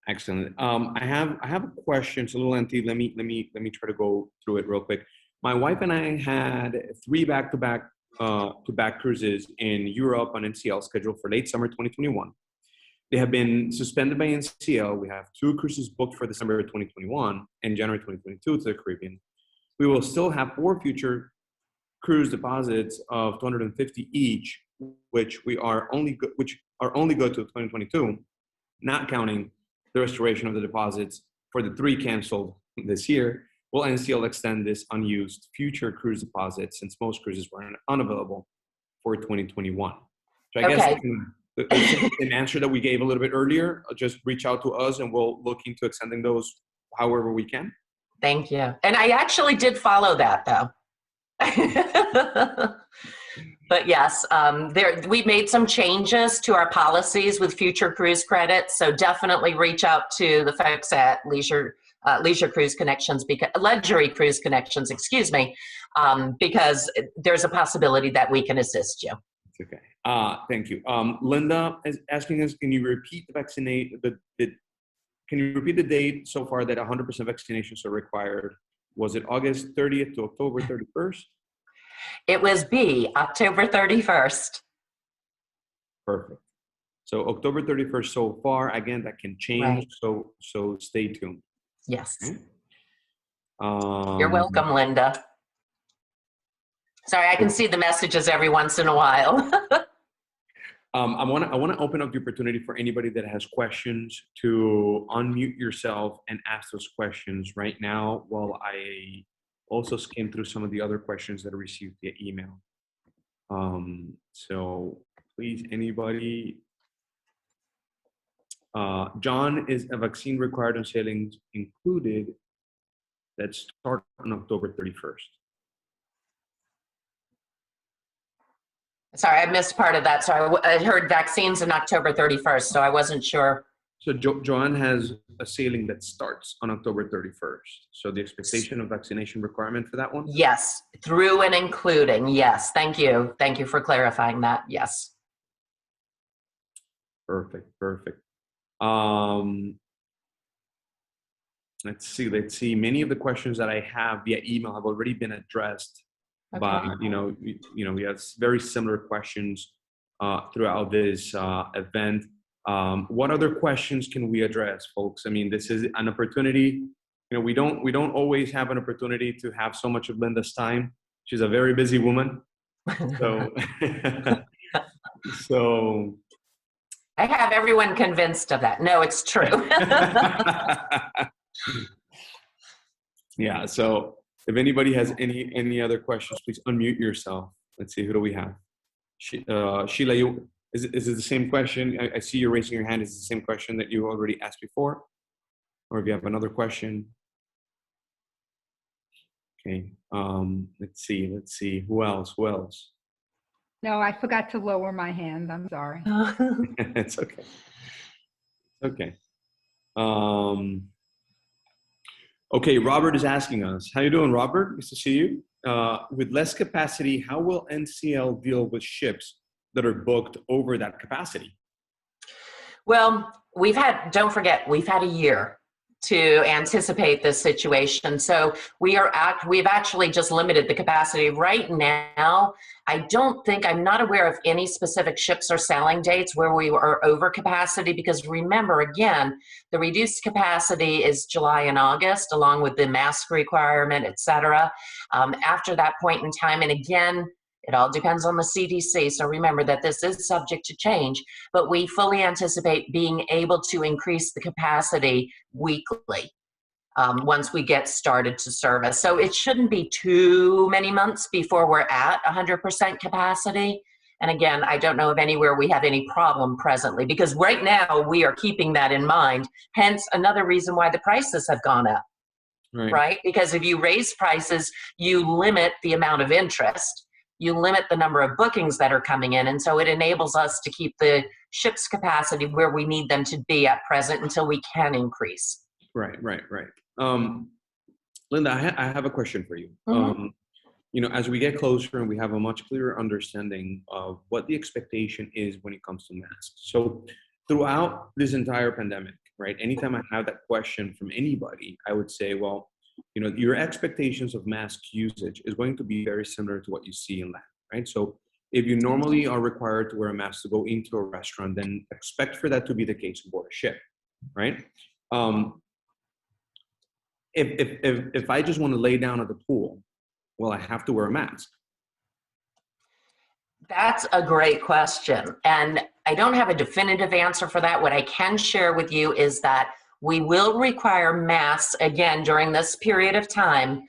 Excellent. I have a question. It's a little lengthy. Let me try to go through it real quick. My wife and I had 3 back-to-back cruises in Europe on NCL scheduled for late summer 2021. They have been suspended by NCL. We have 2 cruises booked for December 2021 and January 2022 to the Caribbean. We will still have 4 future cruise deposits of $250 each, which are only good to 2022, not counting the restoration of the deposits for the 3 canceled this year. Will NCL extend this unused future cruise deposits since most cruises were unavailable for 2021? So I guess an answer that we gave a little bit earlier, just reach out to us and we'll look into extending those however we can. Thank you. And I actually did follow that though. But yes, we made some changes to our policies with future cruise credits. So definitely reach out to the folks at Leisure Cruise Connections, Luxury Cruise Connections, excuse me, because there's a possibility that we can assist you. It's okay. Thank you. Linda is asking us, can you repeat can you repeat the date so far that 100% vaccinations are required? Was it August 30th to October 31st? It was B, October 31st. Perfect. So October 31st so far. Again, that can change. Right. So stay tuned. Yes. Okay. You're welcome, Linda. Sorry, I can see the messages every once in a while. I want to open up the opportunity for anybody that has questions to unmute yourself and ask those questions right now while I also skim through some of the other questions that I received via email. So please, anybody. John, is a vaccine required on sailings included that start on October 31st? Sorry, I missed part of that. So I heard vaccines in October 31st, so I wasn't sure. So Joanne has a sailing that starts on October 31st. So the expectation of vaccination requirement for that one? Yes, through and including, yes. Thank you. Thank you for clarifying that, yes. Perfect, perfect. Let's see. Many of the questions that I have via email have already been addressed. Okay. But we have very similar questions throughout this event. What other questions can we address, folks? I mean, this is an opportunity. We don't always have an opportunity to have so much of Linda's time. She's a very busy woman. So, so I have everyone convinced of that. No, it's true. Yeah. So if anybody has any other questions, please unmute yourself. Let's see, who do we have? Sheila, is it the same question? I see you raising your hand. Is it the same question that you already asked before? Or if you have another question? Okay. Let's see. Who else? No, I forgot to lower my hand. I'm sorry. It's okay. Okay. Okay, Robert is asking us, how you doing, Robert? Nice to see you. With less capacity, how will NCL deal with ships that are booked over that capacity? Well, don't forget, we've had a year to anticipate this situation. So we've actually just limited the capacity. Right now, I'm not aware of any specific ships or sailing dates where we are over capacity, because remember, again, the reduced capacity is July and August, along with the mask requirement, et cetera. After that point in time, and again, it all depends on the CDC, so remember that this is subject to change, but we fully anticipate being able to increase the capacity weekly once we get started to service. So it shouldn't be too many months before we're at 100% capacity. And again, I don't know of anywhere we have any problem presently, because right now we are keeping that in mind, hence another reason why the prices have gone up, right? Because if you raise prices, you limit the amount of interest. You limit the number of bookings that are coming in, and so it enables us to keep the ship's capacity where we need them to be at present until we can increase. Right. Linda, I have a question for you. Mm-hmm. As we get closer and we have a much clearer understanding of what the expectation is when it comes to masks. So throughout this entire pandemic, right, anytime I have that question from anybody, I would say, well, your expectations of mask usage is going to be very similar to what you see in land, right? So if you normally are required to wear a mask to go into a restaurant, then expect for that to be the case aboard a ship, right? If I just want to lay down at the pool, well, I have to wear a mask. That's a great question. And I don't have a definitive answer for that. What I can share with you is that we will require masks again during this period of time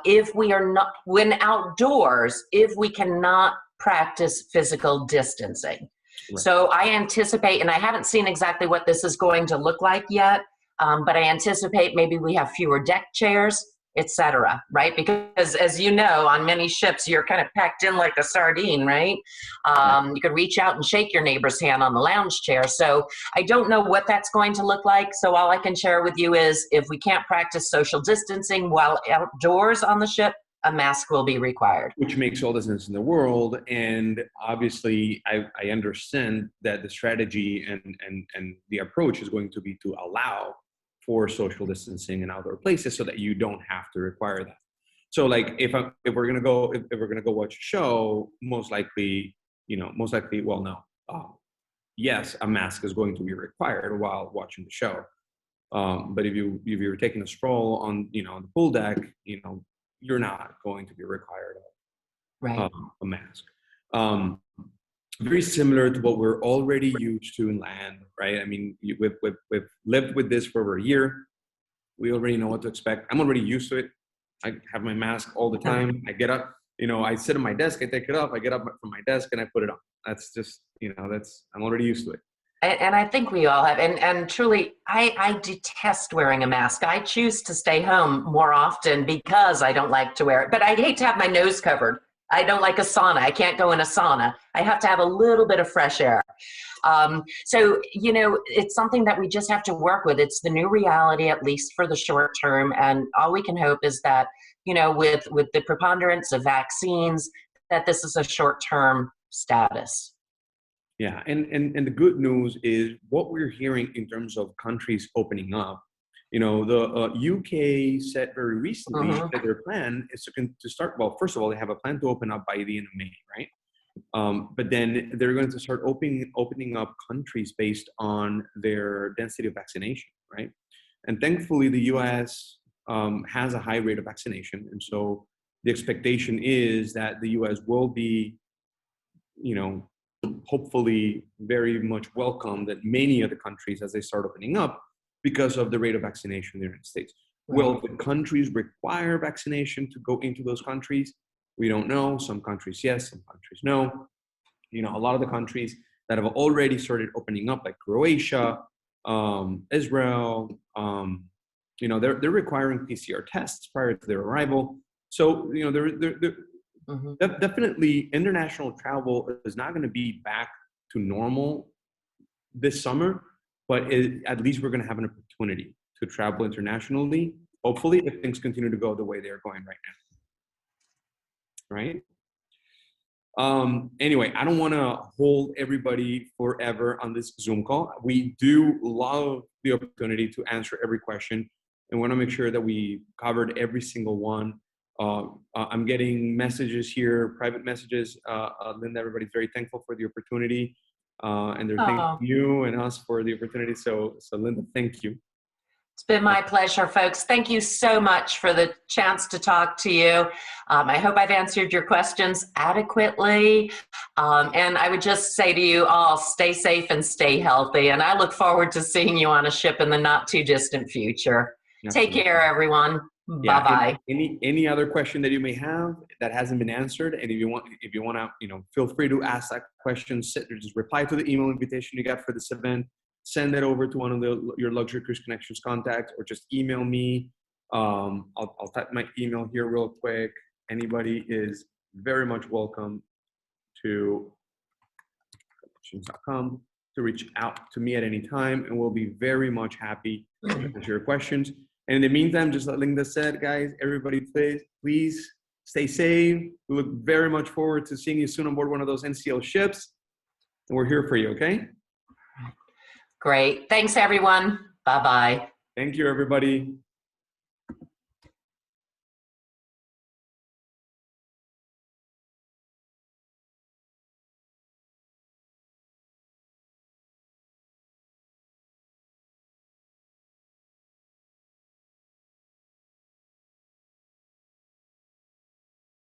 if we are not, when outdoors, if we cannot practice physical distancing. Right. So I anticipate, and I haven't seen exactly what this is going to look like yet, but I anticipate maybe we have fewer deck chairs etc., right? Because as you know, on many ships, you're kind of packed in like a sardine, right? You could reach out and shake your neighbor's hand on the lounge chair. So I don't know what that's going to look like. So all I can share with you is if we can't practice social distancing while outdoors on the ship, a mask will be required. Which makes all the sense in the world. And obviously, I understand that the strategy and the approach is going to be to allow for social distancing in outdoor places so that you don't have to require that. So like if we're gonna go watch a show, most likely, well, no. Yes, a mask is going to be required while watching the show. But if you're taking a stroll on the pool deck, you're not going to be required of a mask. Very similar to what we're already used to in land, right? I mean, we've lived with this for over a year. We already know what to expect. I'm already used to it. I have my mask all the time. I get up, I sit at my desk, I take it off, I get up from my desk and I put it on. That's just, I'm already used to it. And I think we all have, and truly, I detest wearing a mask. I choose to stay home more often because I don't like to wear it, but I hate to have my nose covered. I don't like a sauna. I can't go in a sauna. I have to have a little bit of fresh air. So, it's something that we just have to work with. It's the new reality, at least for the short term. And all we can hope is that, with the preponderance of vaccines, that this is a short-term status. Yeah, and the good news is what we're hearing in terms of countries opening up. The UK said very recently that their plan is to start. Well, first of all, they have a plan to open up by the end of May, right? But then they're going to start opening up countries based on their density of vaccination, right? And thankfully, the US has a high rate of vaccination, and so the expectation is that the US will be, hopefully very much welcomed at many of the countries as they start opening up because of the rate of vaccination in the United States. Right. Will the countries require vaccination to go into those countries? We don't know. Some countries, yes, some countries, no. A lot of the countries that have already started opening up, like Croatia, Israel, they're requiring PCR tests prior to their arrival. So, definitely international travel is not going to be back to normal this summer, but at least we're going to have an opportunity to travel internationally, hopefully, if things continue to go the way they're going right now. Right? Anyway, I don't want to hold everybody forever on this Zoom call. We do love the opportunity to answer every question and want to make sure that we covered every single one. I'm getting messages here, private messages. Linda, everybody's very thankful for the opportunity. And they're thanking you and us for the opportunity. So Linda, thank you. It's been my pleasure, folks. Thank you so much for the chance to talk to you. I hope I've answered your questions adequately. And I would just say to you all, stay safe and stay healthy. And I look forward to seeing you on a ship in the not too distant future. Absolutely. Take care, everyone. Yeah, bye-bye. Any other question that you may have that hasn't been answered, and if you want to, feel free to ask that question. Just reply to the email invitation you got for this event. Send it over to one of your Luxury Cruise Connections contacts, or just email me. I'll type my email here real quick. Anybody is very much welcome to connections.com to reach out to me at any time, and we'll be very much happy to answer your questions. And in the meantime, just like Linda said, guys, everybody, please stay safe. We look very much forward to seeing you soon on board one of those NCL ships. And we're here for you, okay? Great. Thanks, everyone. Bye-bye. Thank you, everybody.